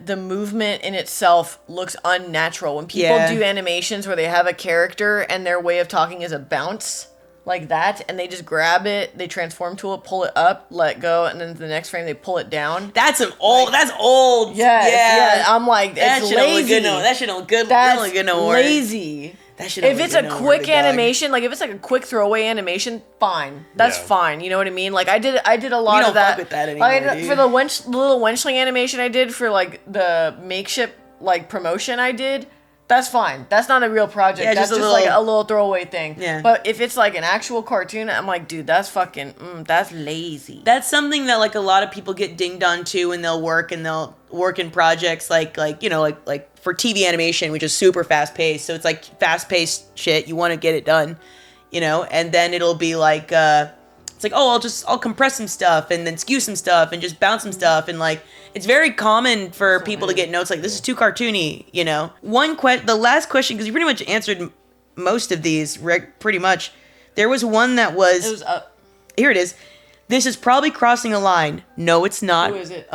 the movement in itself looks unnatural. When people do animations where they have a character and their way of talking is a bounce, like that, and they just grab it, they transform to it, pull it up, let go, and then the next frame they pull it down. That's old. Yeah. I'm like, it's lazy. That shit don't look good. That's look good no more. lazy. If it's a quick animation, like if it's like a quick throwaway animation, fine. That's fine. You know what I mean? Like I did a lot of that. Fuck with that anymore, For the little wenchling animation I did for like the makeshift like promotion I did, that's fine. That's not a real project. Yeah, that's just like a little throwaway thing. Yeah. But if it's like an actual cartoon, I'm like, dude, that's fucking that's lazy. That's something that like a lot of people get dinged on too, and they'll work in projects like for TV animation, which is super fast paced. So it's like fast paced shit. You want to get it done, and then it'll be like, it's like, oh, I'll compress some stuff and then skew some stuff and just bounce some stuff. And like, it's very common for people to get notes like, this is too cartoony, the last question, because you pretty much answered most of these, pretty much. There was one that was here it is. This is probably crossing a line. No, it's not. Who is it?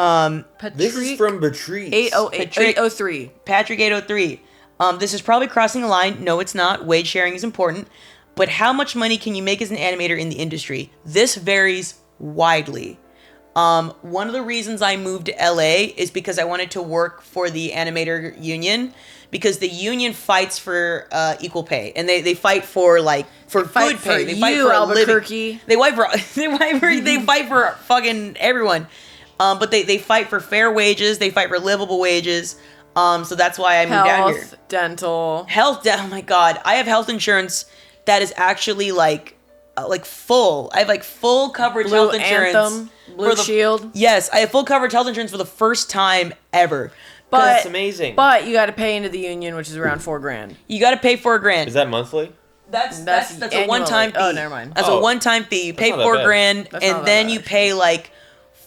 This is from Patrice. 803. Patrick 803. This is probably crossing a line. No, it's not. Wage sharing is important. But how much money can you make as an animator in the industry? This varies widely. One of the reasons I moved to LA is because I wanted to work for the animator union, because the union fights for equal pay, and they fight for good pay. They fight for Albuquerque. A living. They fight for fucking everyone. But they fight for fair wages. They fight for livable wages. So that's why I moved down here. Dental. Oh my god, I have health insurance that is actually like full. I have full coverage Blue health insurance. Anthem, Blue Shield. Yes, I have full coverage health insurance for the first time ever. But that's amazing. But you got to pay into the union, which is around $4,000. You got to pay $4,000. Is that monthly? That's a one-time fee. Oh, never mind. That's a one-time fee. You pay $4,000, and then you pay like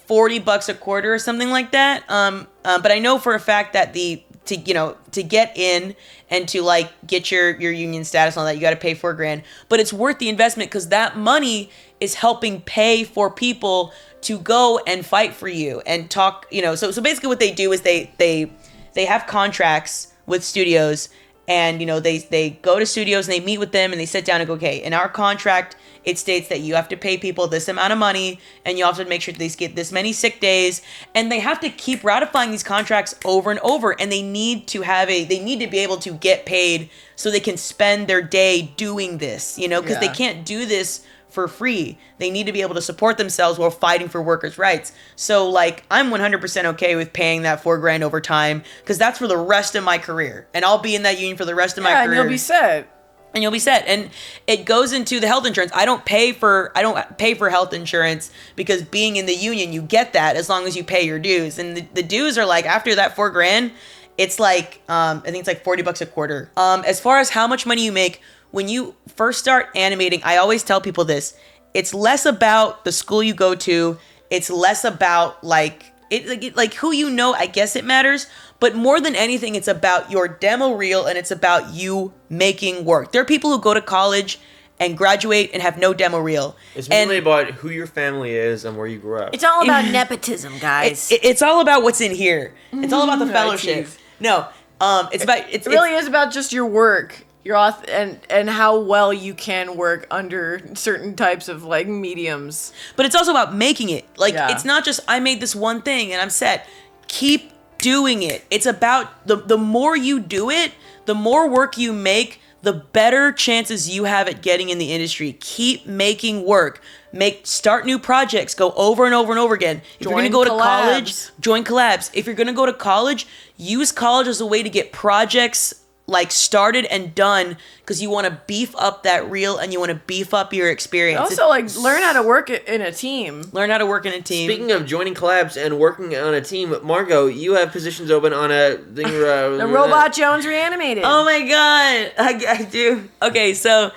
$40 a quarter or something like that. But I know for a fact that to get in and to get your union status and all that, you got to pay $4,000. But it's worth the investment because that money is helping pay for people to go and fight for you and talk. So basically what they do is they have contracts with studios, and they go to studios and they meet with them and they sit down and go, okay, in our contract it states that you have to pay people this amount of money, and you have to make sure that they get this many sick days, and they have to keep ratifying these contracts over and over, and they need to be able to get paid so they can spend their day doing this, because they can't do this for free. They need to be able to support themselves while fighting for workers' rights. So I'm 100% okay with paying that $4,000 over time, because that's for the rest of my career, and I'll be in that union for the rest of my career. And you'll be set. And it goes into the health insurance. I don't pay for health insurance because being in the union, you get that as long as you pay your dues. And the dues are after that $4,000, It's like, I think it's like $40 a quarter. As far as how much money you make, when you first start animating, I always tell people this. It's less about the school you go to. It's less about like who you know. I guess it matters. But more than anything, it's about your demo reel and it's about you making work. There are people who go to college and graduate and have no demo reel. It's really about who your family is and where you grew up. It's all about nepotism, guys. It's all about what's in here. It's all about the fellowship. No, it's about It really is about just your work, and how well you can work under certain types of like mediums. But it's also about making it. Like Yeah. it's not just I made this one thing and I'm set. Keep doing it. It's about the more you do it, the more work you make, the better chances you have at getting in the industry. Keep making work. Start new projects. Go over and over and over again. If you're going to go to college, join collabs. If you're going to go to college, use college as a way to get projects like started and done, because you want to beef up that reel and you want to beef up your experience. Also, like, learn how to work in a team. Learn how to work in a team. Speaking of joining collabs and working on a team, Margo, you have positions open on a thing. The Robot Jones Reanimated. Oh my god, I do. Okay, so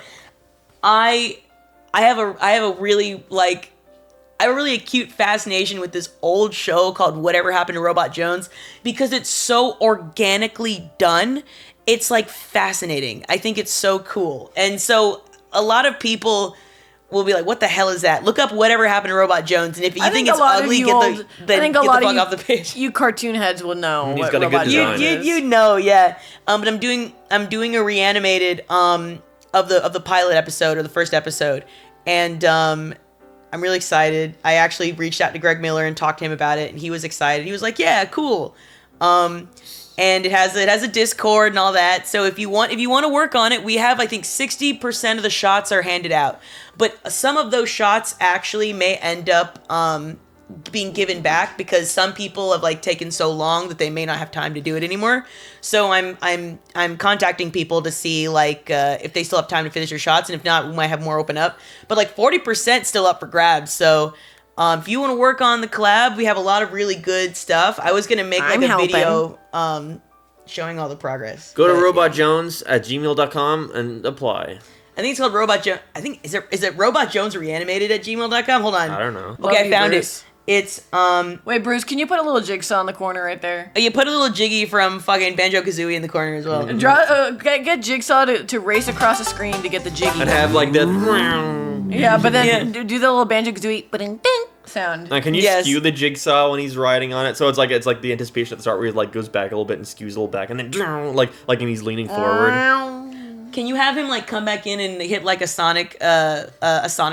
I have a really acute fascination with this old show called Whatever Happened to Robot Jones, because it's so organically done. It's like fascinating. I think it's so cool. And so a lot of people will be like, what the hell is that? Look up Whatever Happened to Robot Jones, and if you think it's ugly, get the fuck off the page. You cartoon heads will know. He's got a good design. You know, yeah. But I'm doing a reanimated of the pilot episode, or the first episode, and I'm really excited. I actually reached out to Greg Miller and talked to him about it, and he was excited. He was like, "Yeah, cool." And it has a Discord and all that. So if you want to work on it, we have, I think, 60% of the shots are handed out. But some of those shots actually may end up being given back, because some people have like taken so long that they may not have time to do it anymore. So I'm contacting people to see like if they still have time to finish their shots, and if not, we might have more open up. But like 40% still up for grabs. So if you want to work on the collab, we have a lot of really good stuff. I was gonna make like a video showing all the progress. Go to robotjones@gmail.com and apply. I think it's called Robot Jones. I think is it Robot Jones Reanimated at gmail.com? Hold on. I don't know. Okay, I found Bruce. it. It's Wait, Bruce, can you put a little jigsaw in the corner right there? You put a little Jiggy from fucking Banjo-Kazooie in the corner as well. Get Jigsaw to race across the screen to get the Jiggy. And have like the. Yeah, but then do the little Banjo-Kazooie ding sound. Now, can you skew the Jigsaw when he's riding on it? So it's like the anticipation at the start where he like goes back a little bit and skews a little back, and then like when he's leaning forward. Can you have him like come back in and hit like a Sonic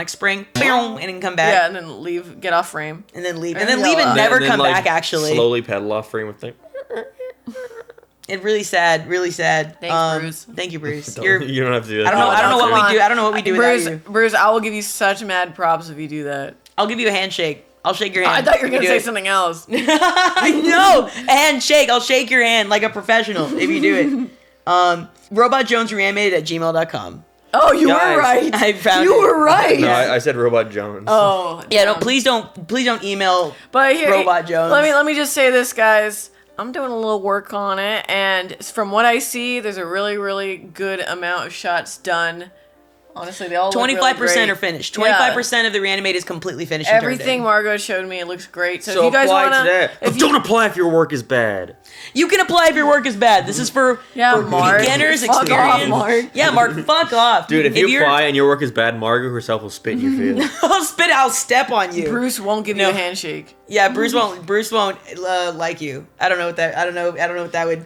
spring, and then come back? Yeah, and then get off frame, and then leave, and never come back. Actually, slowly pedal off frame with thing. It's really sad, really sad. Thanks, Bruce. Thank you, Bruce. You don't have to do that. I don't know what we do. I don't know what we do Bruce, without you. Bruce, I will give you such mad props if you do that. I'll give you a handshake. I'll shake your hand. I thought you were gonna say something else. No, a handshake. I'll shake your hand like a professional if you do it. Robot Jones Reanimated at gmail.com. Oh, you were right. I found you were right. No, I said Robot Jones. Oh, yeah. No, please don't email. But here, Robot Jones. Let me just say this, guys. I'm doing a little work on it, and from what I see, there's a really, really good amount of shots done. Honestly, they all 25% are finished. 25% of the reanimate is completely finished. Everything Margo showed me, it looks great. So if you guys apply want to that. Don't apply if your work is bad. You can apply if your work is bad. This is for Mark, beginners fuck experience. Off, Mark. Yeah, Mark, fuck off. Dude, if you apply and your work is bad, Margo herself will spit in your face. I'll step on you. Bruce won't give you a handshake. Yeah, Bruce won't like you. I don't know what that would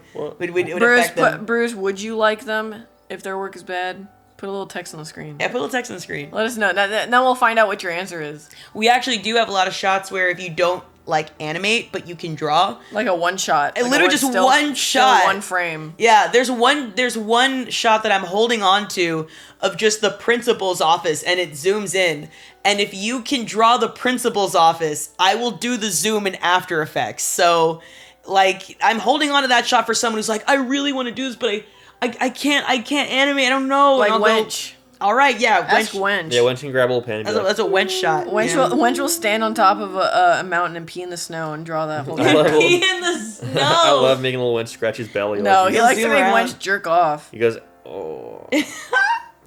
affect them. Bruce, would you like them if their work is bad? Put a little text on the screen. Yeah, put a little text on the screen. Let us know. Now we'll find out what your answer is. We actually do have a lot of shots where if you don't like animate, but you can draw. Like a one shot. Like literally just one shot. Still one frame. Yeah, there's one shot that I'm holding on to of just the principal's office, and it zooms in. And if you can draw the principal's office, I will do the zoom in After Effects. So, like, I'm holding on to that shot for someone who's like, I really want to do this, but I can't animate. I don't know. Like Wench. All right, yeah. Ask Wench. Yeah, Wench can grab a little pen and be like, That's a wench shot. Wench will stand on top of a mountain and pee in the snow and draw that whole I love thing. Pee in the snow. I love making a little Wench scratch his belly. No, like, he likes to zoom make around. Wench jerk off. he goes, oh,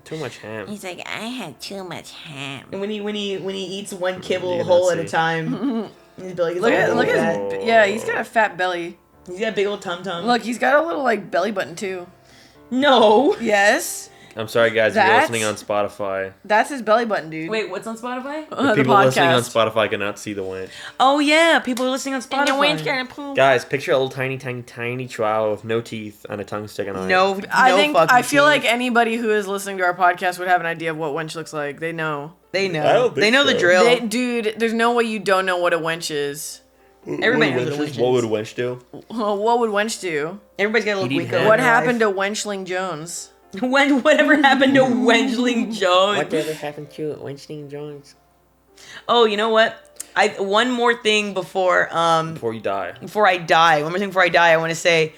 too much ham. He's like, I had too much ham. And when he eats one kibble Yeah, whole that's at a it. time, his belly gets Look at all look fat. at his, yeah, he's got a fat belly. He's got a big old tum tum. Look, he's got a little like belly button too. No. Yes, I'm sorry, guys, if you're That's- listening on Spotify. that's his belly button, dude. Wait, what's on Spotify? The People listening on podcast. Spotify cannot see the Wench. Oh yeah, people are listening on And the wind's Spotify. gonna poop. Guys, picture a little tiny chihuahua with no teeth and a tongue sticking on it. No, I feel teeth. like anybody who is listening to our podcast would have an idea of what wench looks like. They know. They I know. don't think They know the so. drill. Dude, there's no way you don't know what a wench is. Everybody knows what a wench What would is. a Wench do? Well, what would wench do? Everybody's got a little He'd eat Winkle. ham. What happened to Wenchling Jones? Whatever happened to Wenchling Jones? Whatever happened to Wenchling Jones? Oh, you know what? One more thing before Before you die. before I die. One more thing before I die. I want to say,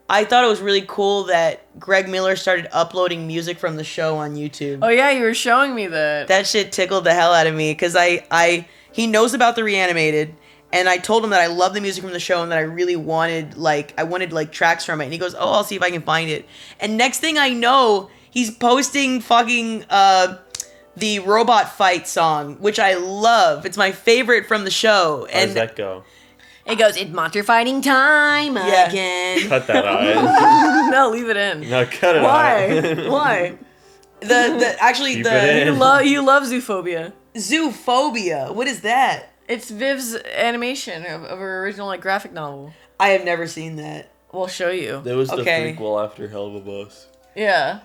I thought it was really cool that Greg Miller started uploading music from the show on YouTube. Oh yeah, you were showing me that. That shit tickled the hell out of me because he knows about the Reanimated, and I told him that I love the music from the show and that I really wanted tracks from it. And he goes, "Oh, I'll see if I can find it." And next thing I know, he's posting fucking the robot fight song, which I love. It's my favorite from the show. How does And that go? It goes, it's monster fighting time Yeah. again. Cut that out. No, leave it in. No, cut it Why? out. Why? actually Keep it in. You love Zoophobia. Zoophobia. What is that? It's Viv's animation of her original like graphic novel. I have never seen that. We'll show you. That was the Okay. prequel after Hell of a Bus. Yeah.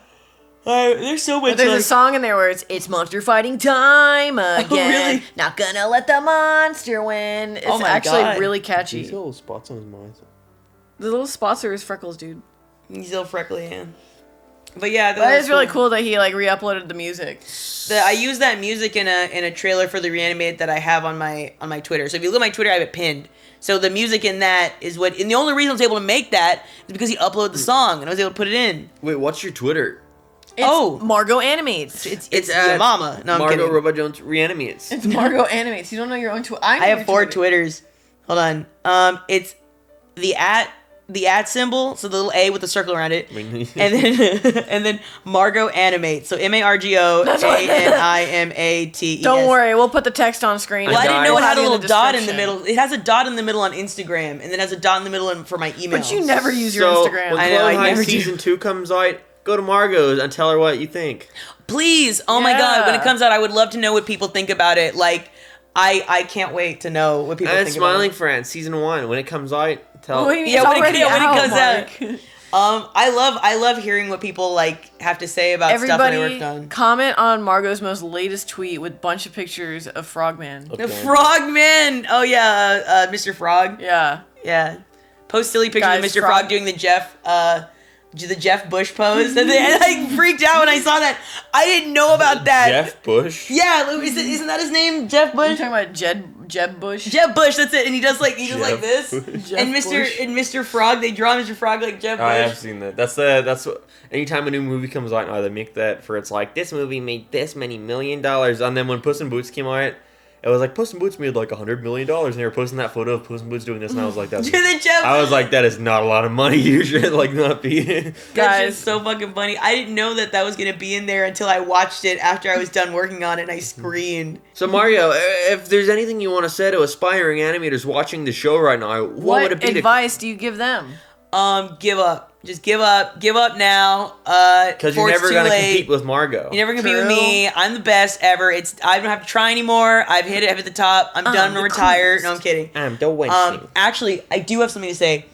There's so much. But there's a song in there where it's monster fighting time again. really? Not gonna let the monster win. It's Oh my actually God. really These catchy. little spots on his mouth. The little spots are his freckles, dude. He's still freckly, yeah. But yeah, That is really cool that he like re-uploaded the music. I use that music in a trailer for the Reanimated that I have on my Twitter. So if you look at my Twitter, I have it pinned. So the music in that is what, and the only reason I was able to make that is because he uploaded the song and I was able to put it in. Wait, what's your Twitter? It's Oh. Margo Animates. It's your mama. No, I'm Margo kidding. Robot Jones reanimates. It's Margo Animates. You don't know your own Twitter. I have 4 Twitters. Hold on. It's the at symbol, so the little A with the circle around it, and then Margo Animate. So MARGO ANIMATE. Don't worry, we'll put the text on screen. Well, I didn't know We'll it had have a you little the dot in the description. middle. It has a dot in the middle on Instagram, and then has a dot in the middle for my email. But you never use your So, Instagram. when I know, Clone I High never do. Season 2 comes out, go to Margo's and tell her what you think. Please, oh my god, when it Yeah. comes out, I would love to know what people think about it. Like, I can't wait to know what people And think Smiling about Friends Season 1, when it comes out, tell Wait, Yeah, it's when it- already yeah, when it out, comes out. Mark. I love hearing what people like have to say about stuff that I worked Everybody on. comment on Margo's most latest tweet with a bunch of pictures of Frogman. The Frogman. Oh yeah, Mr. Frog. Yeah. Yeah. Post silly pictures Guys, of Mr. Frog- Frog doing the Jeff Bush pose, and I like freaked out when I saw that. I didn't know about that. Jeff Bush? Yeah, isn't that his name? Jeff Are Bush. you talking about Jeb Bush? Jeff Bush. That's it. And he does like Jeff this. Bush. Jeff And Bush. Mr. Frog, they draw Mr. Frog like Jeff Bush. I have seen that. That's what. Anytime a new movie comes out, now they make that for it's like this movie made this many $1 million, and then when Puss in Boots came out, it was like Puss in Boots made like $100 million, and they were posting that photo of Puss in Boots doing this, and I was like, that's. I was like, that is not a lot of money. You should like not be. That's Guys. just so fucking funny. I didn't know that was gonna be in there until I watched it after I was done working on it and I screamed. So Mario, if there's anything you want to say to aspiring animators watching the show right now, what would it be? advice do you give them? Give up. Just give up. Give up now. Because you're before it's never too gonna late. compete with Margo. You're never gonna be with True. me. I'm the best ever. I don't have to try anymore. I've hit it. I've hit the top. I'm done. I'm the retired. coolest. No, I'm kidding. I'm the winch. Actually, I do have something to say.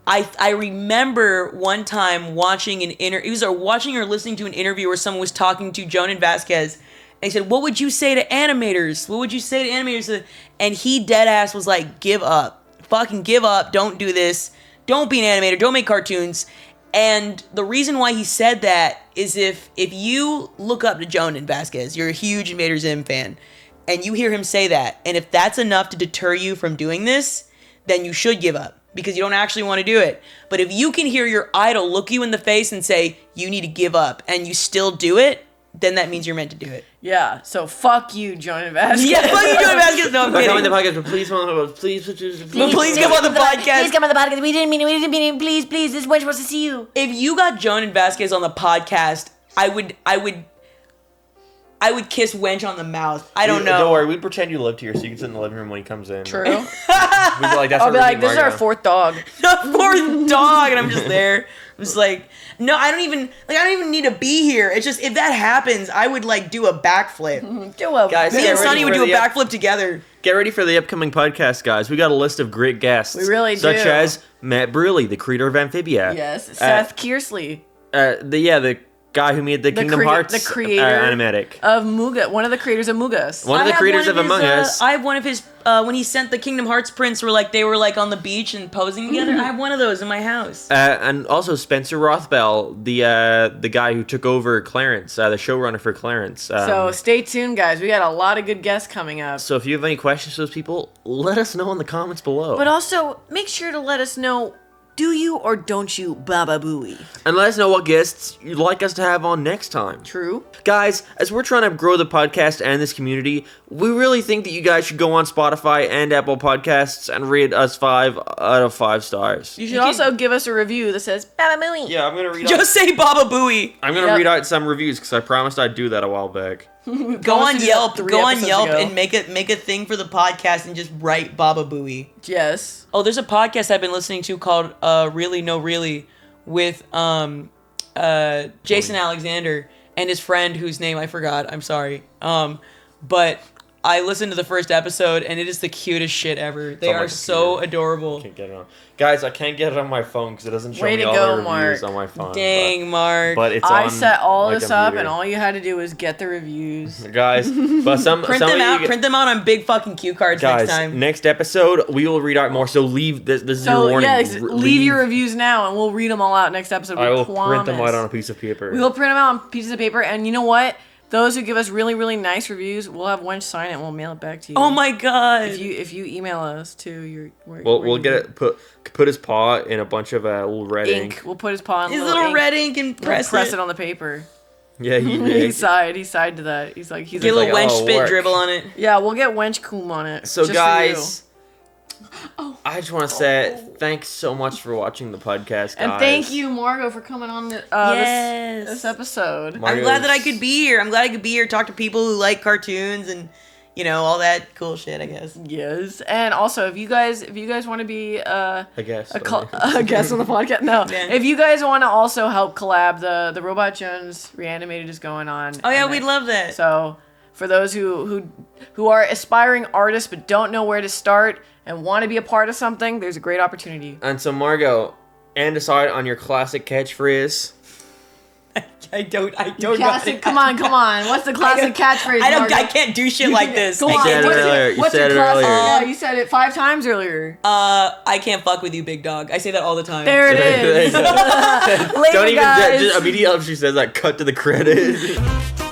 I remember one time watching an watching or listening to an interview where someone was talking to Jonan Vasquez, and he said, "What would you say to animators? What would you say to animators?" And he dead ass was like, "Give up, fucking give up. Don't do this. Don't be an animator. Don't make cartoons." And the reason why he said that is if you look up to Jonan Vasquez, you're a huge Invader Zim fan, and you hear him say that, and if that's enough to deter you from doing this, then you should give up because you don't actually want to do it. But if you can hear your idol look you in the face and say, you need to give up, and you still do it, then that means you're meant to do it. Yeah, so fuck you, Jonah Vasquez. Yeah, fuck you, Jonah Vasquez. No, I'm Come on the kidding. podcast, but please, But please come on the podcast. Please come on the podcast. We didn't mean it. Please, this wench wants to see you. If you got Jonah Vasquez on the podcast, I would kiss Wench on the mouth. I don't know. Don't worry, we'd pretend you lived here so you can sit in the living room when he comes in. True. We'd be like, that's I'll our be like, routine, this is our Margo. 4th dog. The fourth dog, and I'm just there. I'm just like, no, I don't even need to be here. It's just if that happens, I would like do a backflip. Do well. Guys, Me get and ready Sonny would for do a the backflip together. Get ready for the upcoming podcast, guys. We got a list of great guests. We really such do. as Matt Bruley, the creator of Amphibia. Yes, Seth Kearsley The guy who made the Kingdom Hearts the creator animatic. of Muga, one of the creators of Mugas. One of the creators of Among Us. I have one of his when he sent the Kingdom Hearts prints where like they were like on the beach and posing together. I have one of those in my house. And also Spencer Rothbell, the guy who took over Clarence, the showrunner for Clarence. So stay tuned, guys. We got a lot of good guests coming up. So if you have any questions for those people, let us know in the comments below. But also, make sure to let us know, do you or don't you Baba Booey? And let us know what guests you'd like us to have on next time. True. Guys, as we're trying to grow the podcast and this community, we really think that you guys should go on Spotify and Apple Podcasts and rate us 5 out of 5 stars. You should also give us a review that says Baba Booey. Yeah, I'm gonna read Just say Baba Booey. Yep. read out some reviews because I promised I'd do that a while back. Go on to do Yelp. that 3 Go on episodes Yelp ago. and make a thing for the podcast and just write Baba Booey. Yes. Oh, there's a podcast I've been listening to called Really No Really with Jason Alexander and his friend whose name I forgot. I'm sorry. But I listened to the first episode and it is the cutest shit ever. They on my are so computer. adorable. Can't get it on. Guys, I can't get it on my phone because it doesn't show Way me to all go, the reviews Mark. on my phone. Dang, Mark. But it's I on set all my this up, computer. and all you had to do was get the reviews. Guys, but some Print some them of you out. get- Print them out on big fucking cue cards Guys, next time. next episode we will read out more. So leave this. This is your So warning. yeah, leave your reviews now, and we'll read them all out next episode. I will promise. print them out on a piece of paper. We will print them out on pieces of paper, and you know what? Those who give us really, really nice reviews, we'll have Wench sign it, and we'll mail it back to you. Oh my god. If you email us to your We'll get it. Put his paw in a bunch of little red ink. We'll put his paw in His little little ink. red ink and We'll press it. on the paper. Yeah, He he sighed to that. He's like, Get a like, little wench oh, spit work. dribble on it. yeah, we'll get Wench Coom on it. So just for guys, I just want to say thanks so much for watching the podcast, guys. you. And thank you, Margo, for coming on Yes. this episode. Mar- I'm glad that I could be here. I'm glad I could be here, talk to people who like cartoons and, you know, all that cool shit, I guess. Yes, and also if you guys want to be I guess. a guest on the podcast, no. Yeah. If you guys want to also help collab, the Robot Jones Reanimated is going on. Oh yeah, and we'd love that. So for those who are aspiring artists but don't know where to start and want to be a part of something, there's a great opportunity. And so Margo, and decide on your classic catchphrase. I don't Classic, know. come on. What's the classic catchphrase? Margo? I can't do shit like this. Go I on. can't said do it it. earlier. You What's said the it classic? earlier. Yeah, you said it 5 times earlier. I can't fuck with you, big dog. I say that all the time. There it is. Later, Don't even guys. just immediately after she says that, cut to the credits.